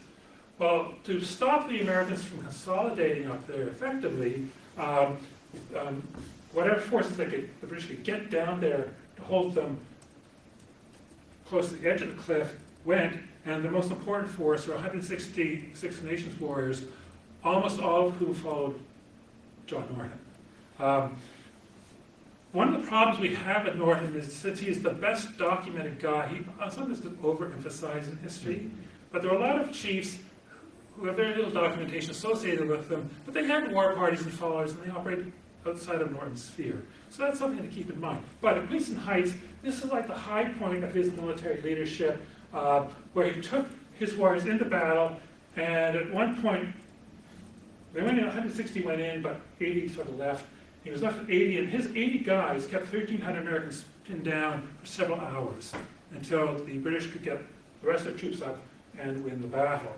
Well, to stop the Americans from consolidating up there effectively, whatever forces the British could get down there to hold them close to the edge of the cliff went, and the most important force were 160 Six Nations warriors, almost all of whom followed John Norton. One of the problems we have at Norton is that he is the best documented guy. He sometimes gets overemphasized in history, but there are a lot of chiefs who have very little documentation associated with them, but they had war parties and followers, and they operated outside of Norton's sphere. So that's something to keep in mind. But at Queenston Heights, this is like the high point of his military leadership, where he took his warriors into battle, and at one point, they went in, 160 went in, but 80 sort of left. He was left with 80, and his 80 guys kept 1,300 Americans pinned down for several hours until the British could get the rest of their troops up and win the battle.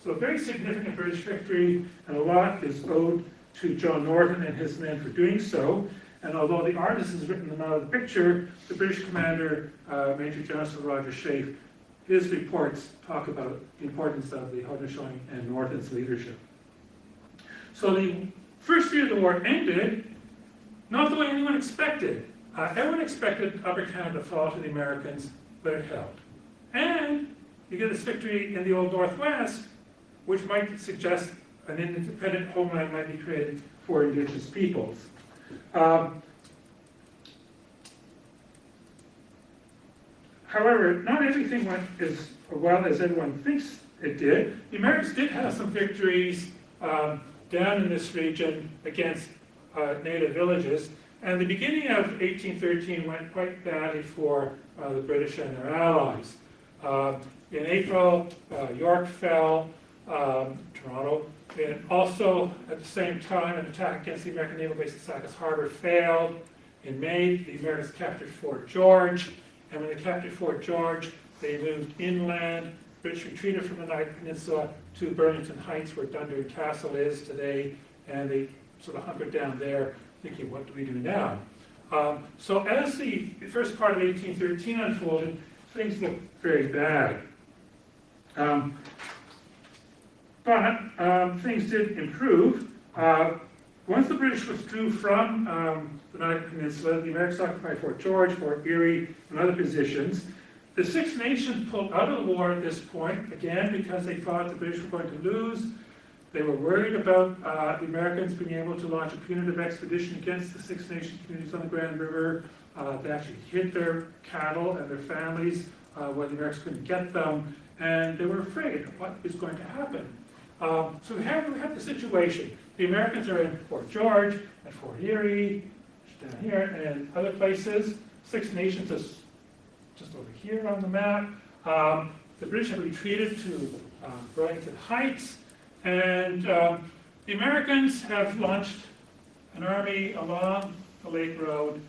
So a very significant British victory, and a lot is owed to John Norton and his men for doing so. And although the artist has written them out of the picture, the British commander, Major General Roger Sheaffe, his reports talk about the importance of the Haudenosaunee and Norton's leadership. So the first year of the war ended not the way anyone expected. Everyone expected Upper Canada to fall to the Americans, but it held. And you get this victory in the Old Northwest, which might suggest an independent homeland might be created for Indigenous peoples. However, not everything went as well as everyone thinks it did. The Americans did have some victories down in this region against native villages, and the beginning of 1813 went quite badly for the British and their allies. In April, York fell, Toronto, and also at the same time an attack against the American naval base at Sackett's Harbor failed. In May, the Americans captured Fort George, and when they captured Fort George, they moved inland British retreated from the Niagara Peninsula to Burlington Heights, where Dunderry Castle is today, and they sort of hunkered down there, thinking, what do we do now? So as the first part of 1813 unfolded, things looked very bad. But things did improve. Once the British withdrew from the Niagara Peninsula, the Americans occupied Fort George, Fort Erie, and other positions. The Six Nations pulled out of the war at this point, again, because they thought the British were going to lose. They were worried about the Americans being able to launch a punitive expedition against the Six Nations communities on the Grand River. They actually hid their cattle and their families where the Americans couldn't get them, and they were afraid of what is going to happen. So we have the situation. The Americans are in Fort George and Fort Erie, down here, and other places. Six Nations is just over here on the map. The British have retreated to Burlington Heights, and the Americans have launched an army along the Lake Road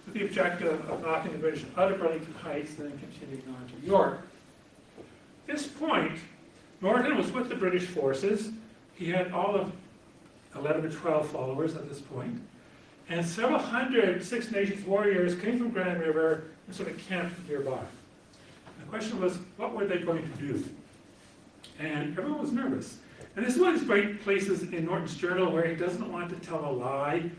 with the objective of knocking the British out of Burlington Heights and then continuing on to York. At this point, Norton was with the British forces. He had all of 11 to 12 followers at this point, and several hundred Six Nations warriors came from Grand River and sort of camped nearby. The question was, what were they going to do? And everyone was nervous. And this is one of these great places in Norton's journal where he doesn't want to tell a lie,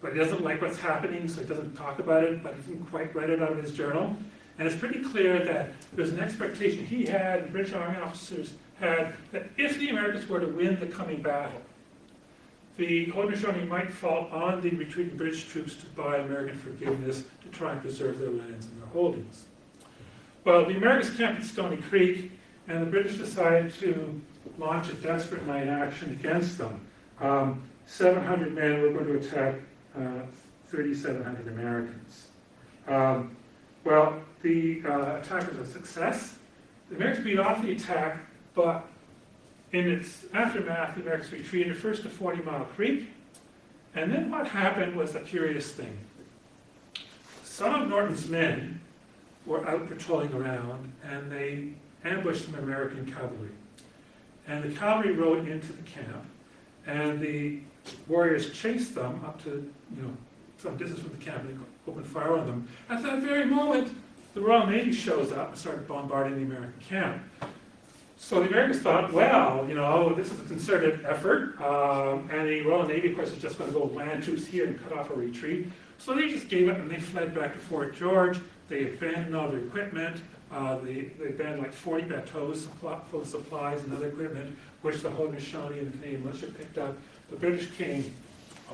but he doesn't like what's happening, so he doesn't talk about it, but he didn't quite write it out of his journal. And it's pretty clear that there's an expectation he had, the British Army officers had, that if the Americans were to win the coming battle, the Haudenosaunee might fall on the retreating British troops to buy American forgiveness to try and preserve their lands and their holdings. Well, the Americans camped at Stony Creek, and the British decided to launch a desperate night action against them. 700 men were going to attack 3,700 Americans. Well, the attack was a success. The Americans beat off the attack, but in its aftermath, the Americans retreated first to 40 Mile Creek, and then what happened was a curious thing. Some of Norton's men were out patrolling around, and they ambushed some American cavalry. And the cavalry rode into the camp, and the warriors chased them up to, some distance from the camp, and they opened fire on them. At that very moment, the Royal Navy shows up and started bombarding the American camp. So the Americans thought, well, this is a concerted effort, and the Royal Navy, of course, is just going to go land troops here and cut off a retreat. So they just gave up and they fled back to Fort George. They abandoned all their equipment. They abandoned like 40 bateaux full of supplies and other equipment, which the Haudenosaunee and the Canadian militia picked up. The British came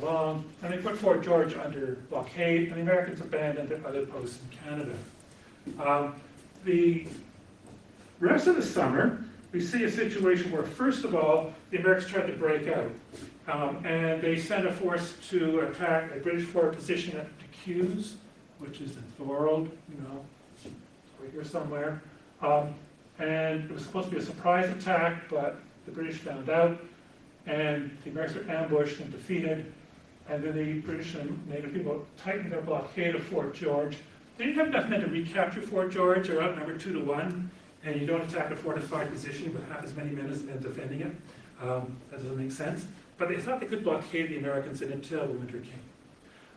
along, and they put Fort George under blockade, and the Americans abandoned their other posts in Canada. The rest of the summer, we see a situation where, first of all, the Americans tried to break out. And they sent a force to attack a British forward position at Decues, which is in Thorold, right here somewhere. And it was supposed to be a surprise attack, but the British found out, and the Americans were ambushed and defeated. And then the British and Native people tightened their blockade of Fort George. They didn't have enough men to recapture Fort George. They're outnumbered 2-1. And you don't attack a fortified position with half as many men as men defending it. That doesn't make sense. But they thought they could blockade the Americans until the winter came.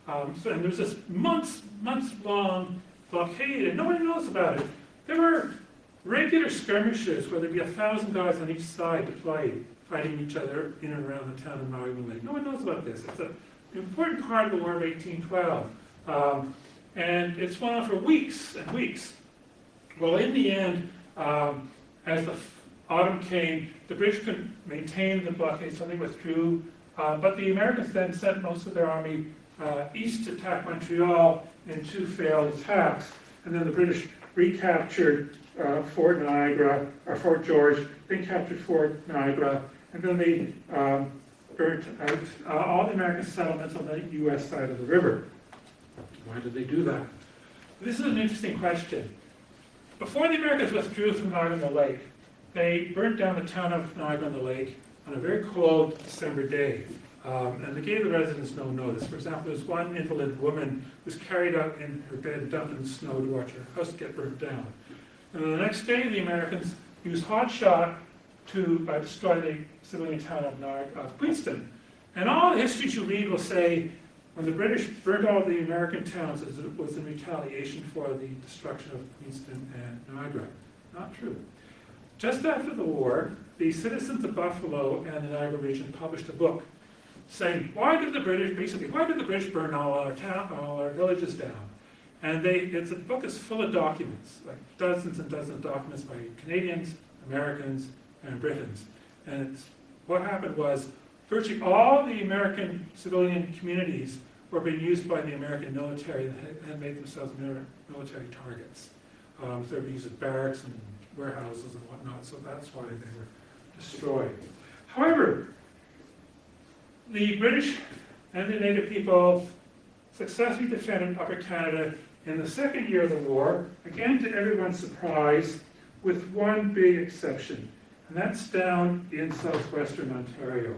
And there was this months-long blockade, and nobody knows about it. There were regular skirmishes where there'd be 1,000 guys on each side deployed, fighting each other in and around the town of Naugatuck Lake. No one knows about this. It's an important part of the War of 1812. And it's went on for weeks and weeks. Well, in the end, as the autumn came, the British couldn't maintain the blockade, so they withdrew. But the Americans then sent most of their army east to attack Montreal in 2 failed attacks. And then the British recaptured Fort George, then captured Fort Niagara, and then they burnt out all the American settlements on the U.S. side of the river. Why did they do that? This is an interesting question. Before the Americans withdrew from Naugatuck Lake, they burnt down the town of Naugatuck Lake on a very cold December day. And they gave the residents no notice. For example, there was one invalid woman who was carried out in her bed, dumped in the snow to watch her house get burnt down. And then the next day, the Americans used hot shot to destroy the civilian town of Queenston. And all the histories you read will say when the British burnt all the American towns, it was in retaliation for the destruction of Queenston and Niagara. Not true. Just after the war, the citizens of Buffalo and the Niagara region published a book saying, why did the British burn all our villages down? And the book is full of documents, like dozens and dozens of documents by Canadians, Americans, and Britons. And what happened was virtually all the American civilian communities were being used by the American military that had made themselves military targets. They were used as barracks and warehouses and whatnot, so that's why they were destroyed. However, the British and the Native people successfully defended Upper Canada in the second year of the war, again to everyone's surprise, with one big exception, and that's down in southwestern Ontario.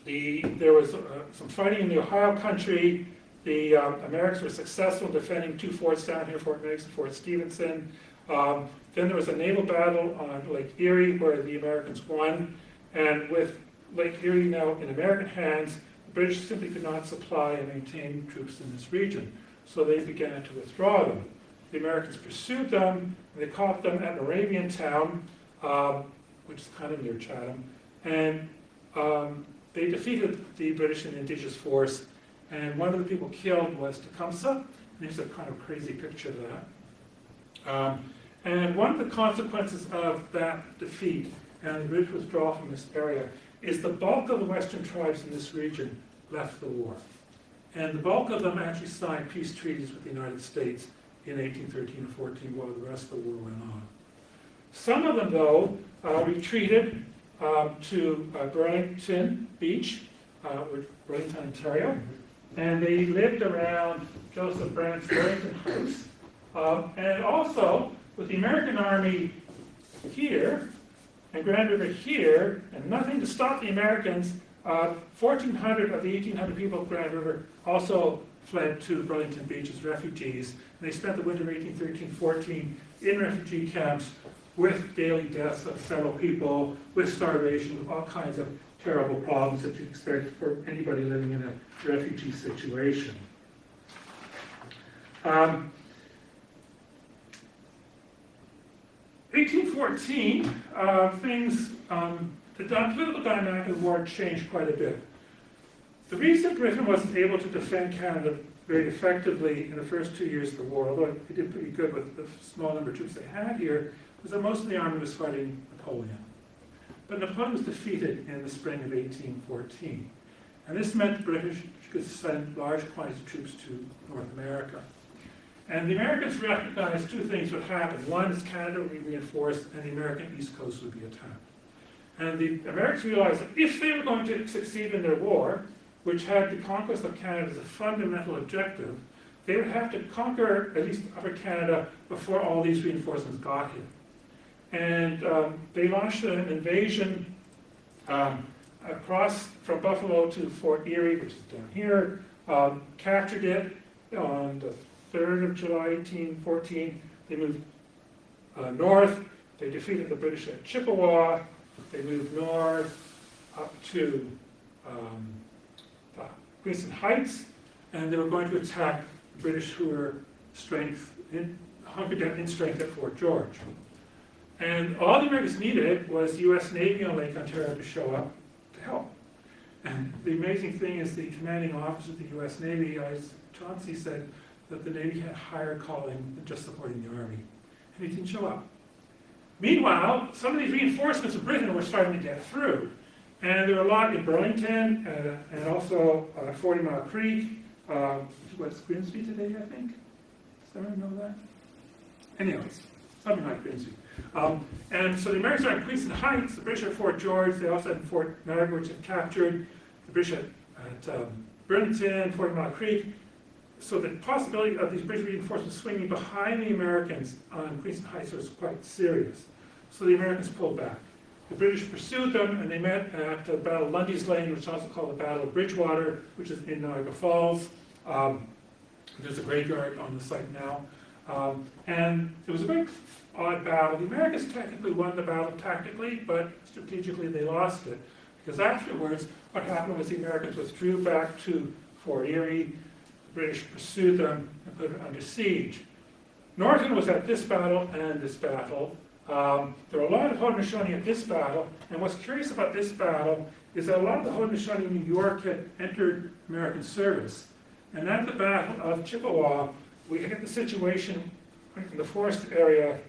There was some fighting in the Ohio country. The Americans were successful in defending two forts down here, Fort Meigs and Fort Stevenson. Then there was a naval battle on Lake Erie where the Americans won, and with Lake Erie now in American hands, the British simply could not supply and maintain troops in this region, so they began to withdraw them. The Americans pursued them, and they caught them at Moraviantown, which is kind of near Chatham, and they defeated the British and Indigenous force, and one of the people killed was Tecumseh, and here's a kind of crazy picture of that. And one of the consequences of that defeat and the British withdrawal from this area is the bulk of the Western tribes in this region left the war. And the bulk of them actually signed peace treaties with the United States in 1813 and 14 while the rest of the war went on. Some of them, though, retreated to Burlington Beach, Burlington, Ontario, and they lived around Joseph Brandt's Burlington House. And also, with the American Army here, and Grand River here, and nothing to stop the Americans, 1,400 of the 1,800 people of Grand River also fled to Burlington Beach as refugees. And they spent the winter of 1813-14 in refugee camps with daily deaths of several people, with starvation, with all kinds of terrible problems that you'd expect for anybody living in a refugee situation. 1814, the political dynamic of the war changed quite a bit. The reason Britain wasn't able to defend Canada very effectively in the first 2 years of the war, although they did pretty good with the small number of troops they had here, was that most of the army was fighting Napoleon. But Napoleon was defeated in the spring of 1814. And this meant the British could send large quantities of troops to North America. And the Americans recognized two things would happen. One is Canada would be reinforced and the American East Coast would be attacked. And the Americans realized that if they were going to succeed in their war, which had the conquest of Canada as a fundamental objective, they would have to conquer at least Upper Canada before all these reinforcements got here. And they launched an invasion across from Buffalo to Fort Erie, which is down here, captured it on the 3rd of July, 1814. They moved north. They defeated the British at Chippewa. They moved north up to Queenston Heights, and they were going to attack the British who were hunkered down in strength at Fort George. And all the Americans needed was the U.S. Navy on Lake Ontario to show up to help. And the amazing thing is the commanding officer of the U.S. Navy, Chauncey, said that the Navy had higher calling than just supporting the Army. And he didn't show up. Meanwhile, some of these reinforcements of Britain were starting to get through. And there were a lot in Burlington and also 40 Mile Creek. What's Grimsby today, I think? Does anyone know that? Anyways, something like Grimsby. And so the Americans are in Queenston Heights, the British at Fort George, they also had Fort Niagara, which had captured, the British at Burlington, 40 Mile Creek. So the possibility of these British reinforcements swinging behind the Americans on Queenston Heights was quite serious. So the Americans pulled back. The British pursued them, and they met at the Battle of Lundy's Lane, which is also called the Battle of Bridgewater, which is in Niagara Falls. There's a graveyard on the site now. And it was a very odd battle. The Americans technically won the battle tactically, but strategically they lost it. Because afterwards, what happened was the Americans withdrew back to Fort Erie, the British pursued them and put them under siege. Norton was at this battle and this battle. There were a lot of Haudenosaunee at this battle, and what's curious about this battle is that a lot of the Haudenosaunee in New York had entered American service. And at the Battle of Chippewa, we had the situation in the forest area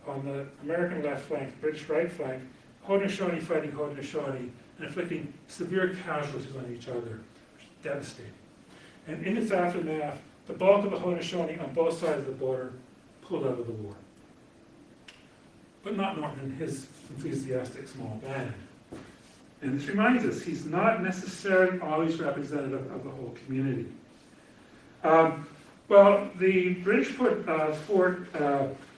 on the American left flank, British right flank, Haudenosaunee fighting Haudenosaunee, and inflicting severe casualties on each other, which is devastating. And in its aftermath, the bulk of the Haudenosaunee on both sides of the border pulled out of the war. But not Norton and his enthusiastic small band. And this reminds us, he's not necessarily always representative of the whole community. Well, the British put Fort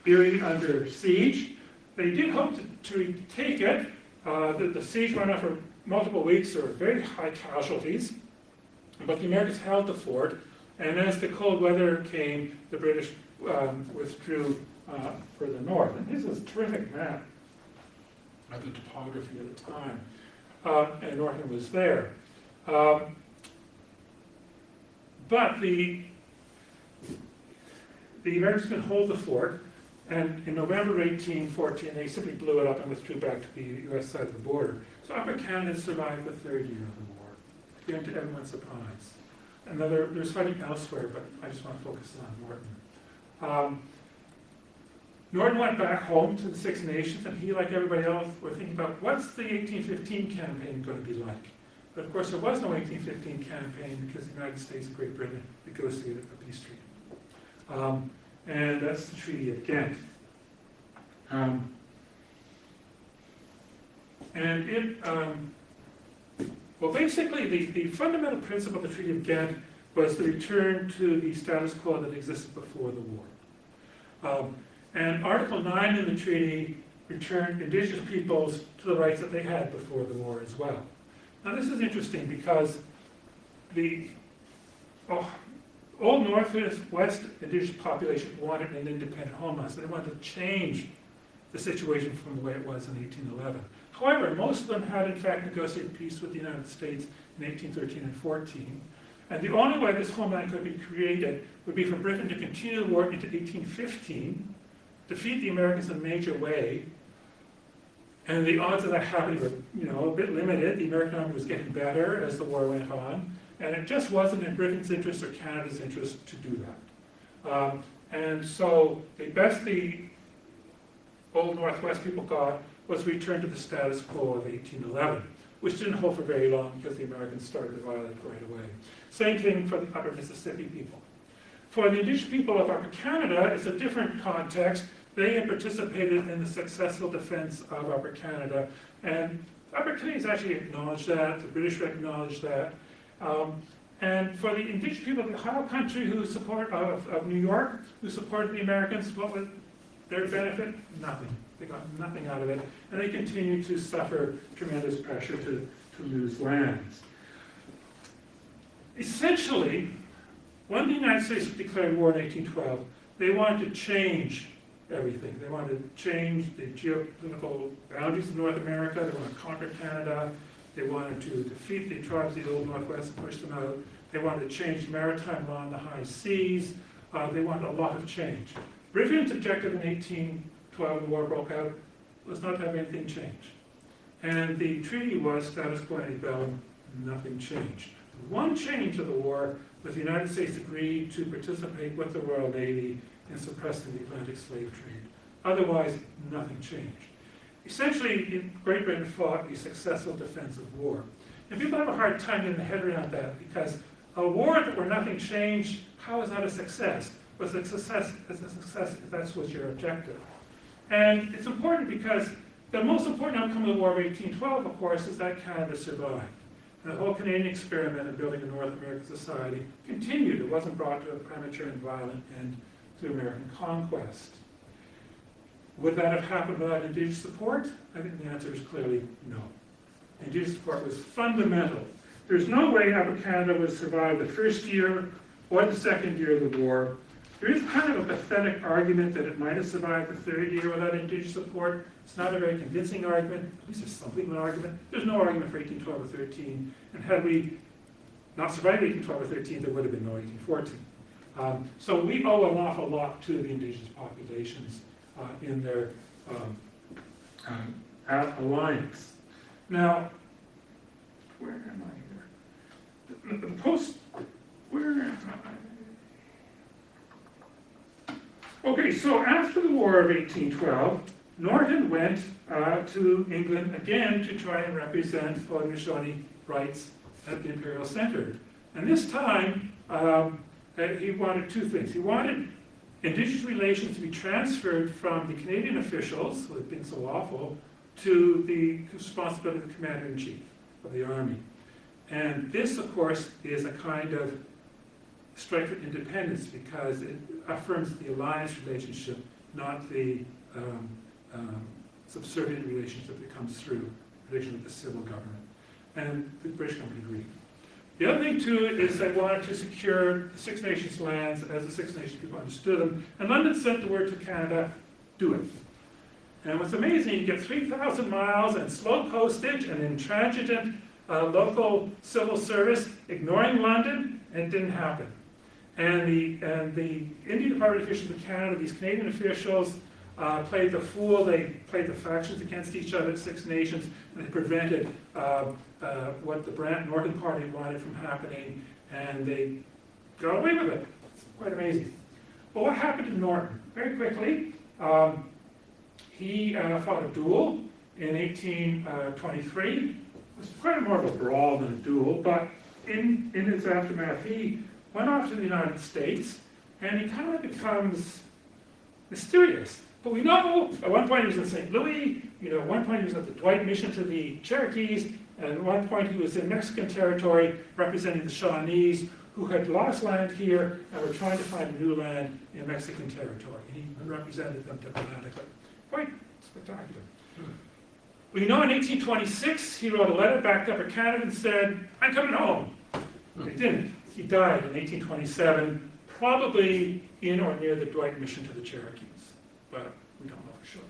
Erie under siege. They did hope to retake it. The siege went on for multiple weeks. There were very high casualties. But the Americans held the fort. And as the cold weather came, the British withdrew further north. And this is a terrific map of the topography at the time. And Norton was there. But the Americans could hold the fort, and in November 1814, they simply blew it up and withdrew back to the U.S. side of the border. So Upper Canada survived the third year of the war, again to everyone's surprise. And there's fighting elsewhere, but I just want to focus on Norton. Norton went back home to the Six Nations, and he, like everybody else, were thinking about what's the 1815 campaign going to be like? But of course, there was no 1815 campaign because the United States and Great Britain negotiated a peace treaty. And that's the Treaty of Ghent. Well, basically, the fundamental principle of the Treaty of Ghent was the return to the status quo that existed before the war. And Article 9 in the treaty returned Indigenous peoples to the rights that they had before the war as well. Now this is interesting because the Old Northwest Indigenous population wanted an independent homeland, so they wanted to change the situation from the way it was in 1811. However, most of them had in fact negotiated peace with the United States in 1813 and 14. And the only way this homeland could be created would be for Britain to continue the war into 1815, defeat the Americans in a major way, and the odds of that happening were, a bit limited. The American army was getting better as the war went on, and it just wasn't in Britain's interest or Canada's interest to do that. And so the best the Old Northwest people got was return to the status quo of 1811, which didn't hold for very long because the Americans started to violate right away. Same thing for the Upper Mississippi people. For the Indigenous people of Upper Canada, it's a different context. They had participated in the successful defense of Upper Canada, and Upper Canadians actually acknowledged that, the British acknowledged that. And for the Indigenous people of the Ohio country who of New York, who supported the Americans, what was their benefit? Nothing. They got nothing out of it, and they continued to suffer tremendous pressure to lose lands. Essentially, when the United States declared war in 1812, they wanted to change everything. They wanted to change the geopolitical boundaries of North America. They wanted to conquer Canada. They wanted to defeat the tribes of the Old Northwest and push them out. They wanted to change maritime law in the high seas. They wanted a lot of change. Britain's objective in 1812, when the war broke out, was not to have anything change. And the treaty was status quo ante bellum, nothing changed. The one change of the war was the United States agreed to participate with the Royal Navy in suppressing the Atlantic slave trade. Otherwise, nothing changed. Essentially, Great Britain fought a successful defensive war. And people have a hard time getting their head around that because a war where nothing changed, how is that a success? Was a success if that was your objective. And it's important because the most important outcome of the War of 1812, of course, is that Canada survived. And the whole Canadian experiment in building a North American society continued. It wasn't brought to a premature and violent end through American conquest. Would that have happened without Indigenous support? I think the answer is clearly no. Indigenous support was fundamental. There's no way Upper Canada would survive the first year or the second year of the war There is kind of a pathetic argument that it might have survived the third year without Indigenous support. It's not a very convincing argument. At least there's something of an argument. There's no argument for 1812 or 13. And had we not survived 1812 or 13, there would have been no 1814. So we owe an awful lot to the Indigenous populations in their alliance. Now, where am I here? The post, where am I? Okay, so after the War of 1812, Norton went to England again to try and represent Haudenosaunee rights at the Imperial Centre. And this time, he wanted two things. He wanted Indigenous relations to be transferred from the Canadian officials, who had been so awful, to the responsibility of the Commander-in-Chief of the Army. And this, of course, is a kind of strike for independence because it affirms the alliance relationship, not the subservient relationship that comes through relation with the civil government. And the British company agreed. The other thing, too, is they wanted to secure the Six Nations lands as the Six Nations people understood them. And London sent the word to Canada, do it. And what's amazing, you get 3,000 miles and slow postage and intransigent local civil service ignoring London, and it didn't happen. And the Indian Department officials of Canada, these Canadian officials, played the fool. They played the factions against each other, Six Nations, and they prevented what the Norton Party wanted from happening, and they got away with it. It's quite amazing. But what happened to Norton? Very quickly, he fought a duel in 1823. It was quite more of a brawl than a duel, but in its aftermath, he went off to the United States, and he kind of becomes mysterious. But we know at one point he was in St. Louis, at one point he was at the Dwight Mission to the Cherokees, and at one point he was in Mexican territory representing the Shawnees, who had lost land here and were trying to find new land in Mexican territory. And he represented them diplomatically. Quite spectacular. We know in 1826 he wrote a letter back to Upper Canada and said, "I'm coming home." He didn't. He died in 1827, probably in or near the Dwight Mission to the Cherokees, but we don't know for sure.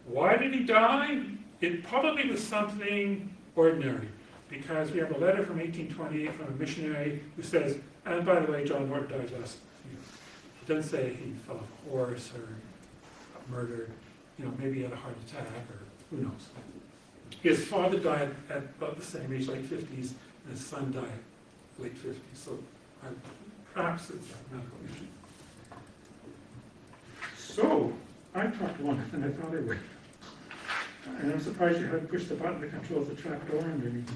Why did he die? It probably was something ordinary, because we have a letter from 1828 from a missionary who says, and by the way, John Norton died last year. He doesn't say he fell off a horse or got murdered, maybe he had a heart attack or who knows. His father died at about the same age, late 50s, and his son died late 50s, so perhaps it's a medical issue. So, I talked longer than I thought I would. And I'm surprised you haven't pushed the button that controls the trap door underneath.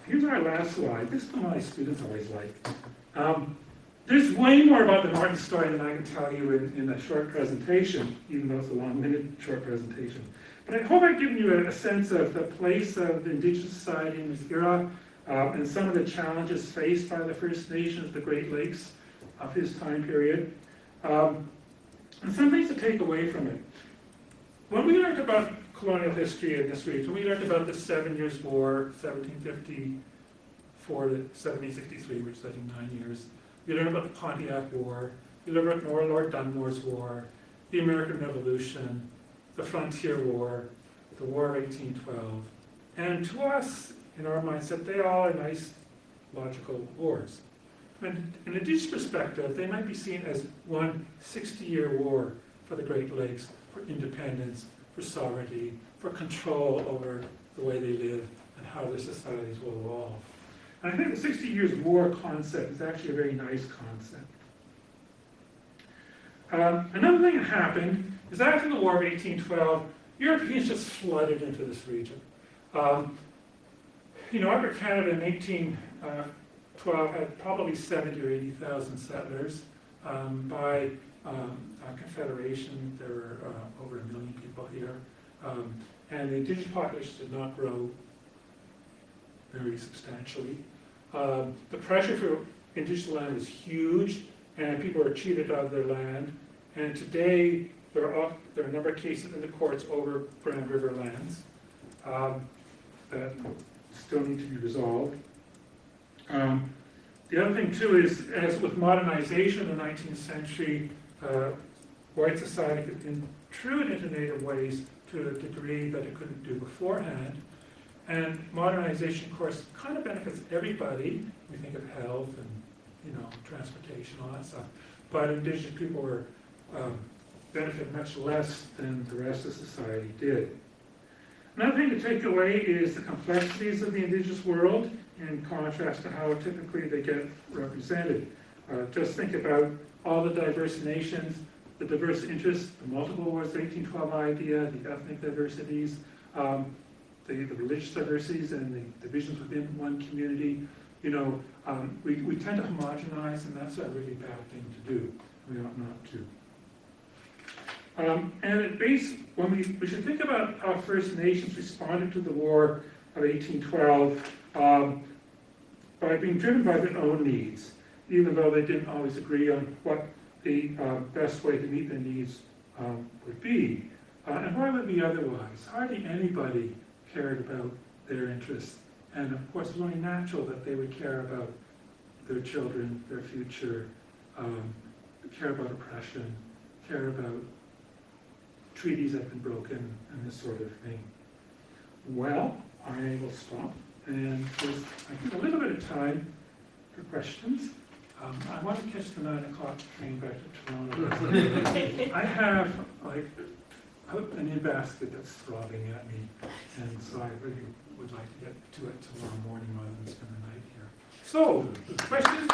Here's our last slide. This is one my students always like. There's way more about the Norton story than I can tell you in a short presentation, even though it's a long-winded short presentation. But I hope I've given you a sense of the place of the Indigenous society in this era and some of the challenges faced by the First Nations, the Great Lakes of his time period. And some things to take away from it. When we learned about colonial history in this region, we learned about the 7 Years' War, 1754 to 1763, which is I think 9 years. We learned about the Pontiac War. We learned about Lord Dunmore's War, the American Revolution, the Frontier War, the War of 1812. And to us, in our mindset, they all are nice, logical wars. And in a Indigenous perspective, they might be seen as one 60-year war for the Great Lakes, for independence, for sovereignty, for control over the way they live and how their societies will evolve. And I think the 60 Years' War concept is actually a very nice concept. Another thing that happened is after the War of 1812, Europeans just flooded into this region. Upper Canada in 1812 had probably 70 or 80,000 settlers. By Confederation, there were over 1 million people here. And the Indigenous population did not grow very substantially. The pressure for Indigenous land was huge, and people were cheated out of their land. And today, there are a number of cases in the courts over Grand River lands that still need to be resolved. The other thing too is, as with modernization in the 19th century, white society could intrude into native ways to a degree that it couldn't do beforehand. And modernization, of course, kind of benefits everybody. We think of health and, transportation, all that stuff. But Indigenous people were benefit much less than the rest of society did. Another thing to take away is the complexities of the Indigenous world in contrast to how typically they get represented. Just think about all the diverse nations, the diverse interests, the multiple wars, the 1812 idea, the ethnic diversities, the religious diversities and the divisions within one community. We tend to homogenize, and that's a really bad thing to do. We ought not to. And at base, when we should think about how First Nations responded to the War of 1812 by being driven by their own needs, even though they didn't always agree on what the best way to meet their needs would be. And why would it be otherwise? Hardly anybody cared about their interests. And of course, it was only natural that they would care about their children, their future, care about oppression, care about treaties that have been broken, and this sort of thing. Well, I will stop. And there's, I think, a little bit of time for questions. I want to catch the 9 o'clock train back to Toronto. I have, an in-basket that's throbbing at me, and so I really would like to get to it tomorrow morning rather than spend the night here. So, questions?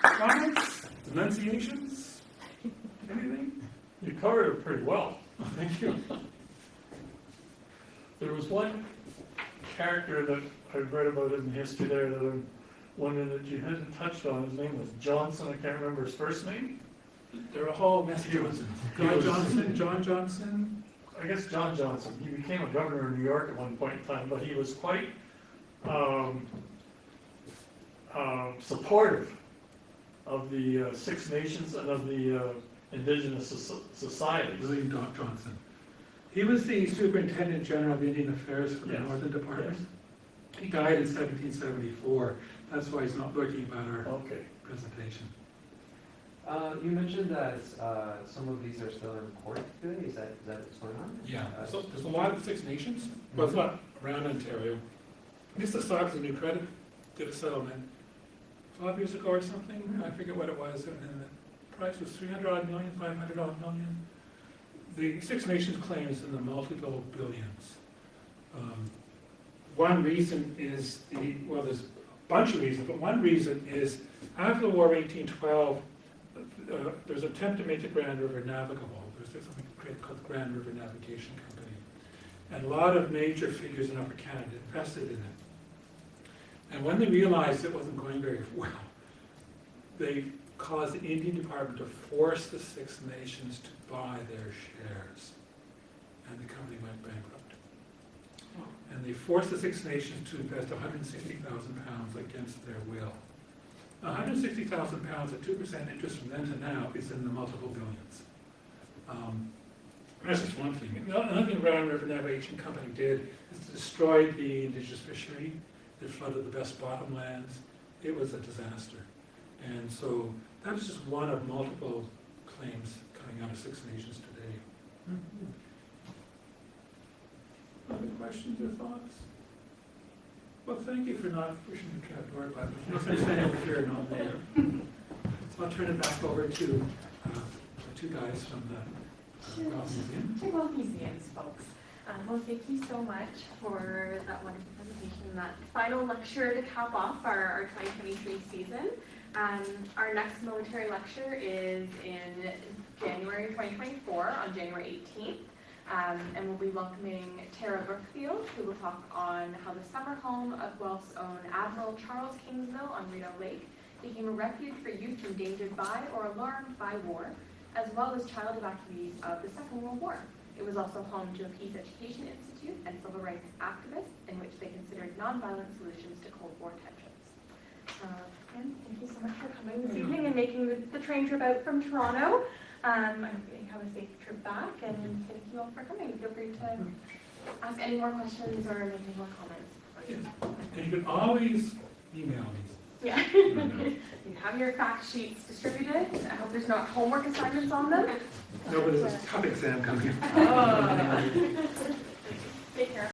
Comments? Denunciations? Anything? You covered it pretty well. Thank you. There was one character that I've read about in history there that I'm wondering that you hadn't touched on. His name was Johnson. I can't remember his first name. There are a whole mess of John Johnson. I guess John Johnson. He became a governor of New York at one point in time, but he was quite supportive of the Six Nations and of the Indigenous societies. William Johnson. He was the Superintendent General of Indian Affairs for the Yes. Northern Department. Yes. He died in 1774. That's why he's not looking about our Okay. presentation. You mentioned that some of these are still in court today. Is that what's going on? Yeah, so there's a lot of Six Nations. Well, it's not around Ontario. Mississauga and New Credit did a settlement 12 years ago or something. I forget what it was, and the price was $300 million, $500 million. The Six Nations claims in the multiple billions. One reason is there's a bunch of reasons, but one reason is after the War of 1812, there's an attempt to make the Grand River navigable. There's something called the Grand River Navigation Company. And a lot of major figures in Upper Canada invested in it. And when they realized it wasn't going very well, they caused the Indian Department to force the Six Nations to buy their shares. And the company went bankrupt. And they forced the Six Nations to invest £160,000 against their will. £160,000 at 2% interest from then to now is in the multiple billions. That's just one thing. Another thing the Grand River Navigation Company did is to destroy the Indigenous fishery. It flooded the best bottomlands. It was a disaster. And so that was just one of multiple claims coming out of Six Nations today. Other questions or thoughts? Well, thank you for not pushing the trapdoor button. I'm saying over here, not there. So I'll turn it back over to the two guys from the Guelph Museum. To Guelph Museums, folks. Well, thank you so much for that wonderful presentation and that final lecture to cap off our 2023 season. Our next military lecture is in January 2024, on January 18th. And we'll be welcoming Tara Brookfield, who will talk on how the summer home of Guelph's own Admiral Charles Kingsmill on Rideau Lake became a refuge for youth endangered by or alarmed by war, as well as child evacuees of the Second World War. It was also home to a Peace Education Institute and civil rights activists in which they considered nonviolent solutions to Cold War tensions. And thank you so much for coming this evening and making the train trip out from Toronto. I hope you have a safe trip back, and thank you all for coming. Feel free to ask any more questions or make any more comments. And you can always email me. Yeah. You have your fact sheets distributed. I hope there's not homework assignments on them. No, but there's a tough exam coming. Oh. Take care.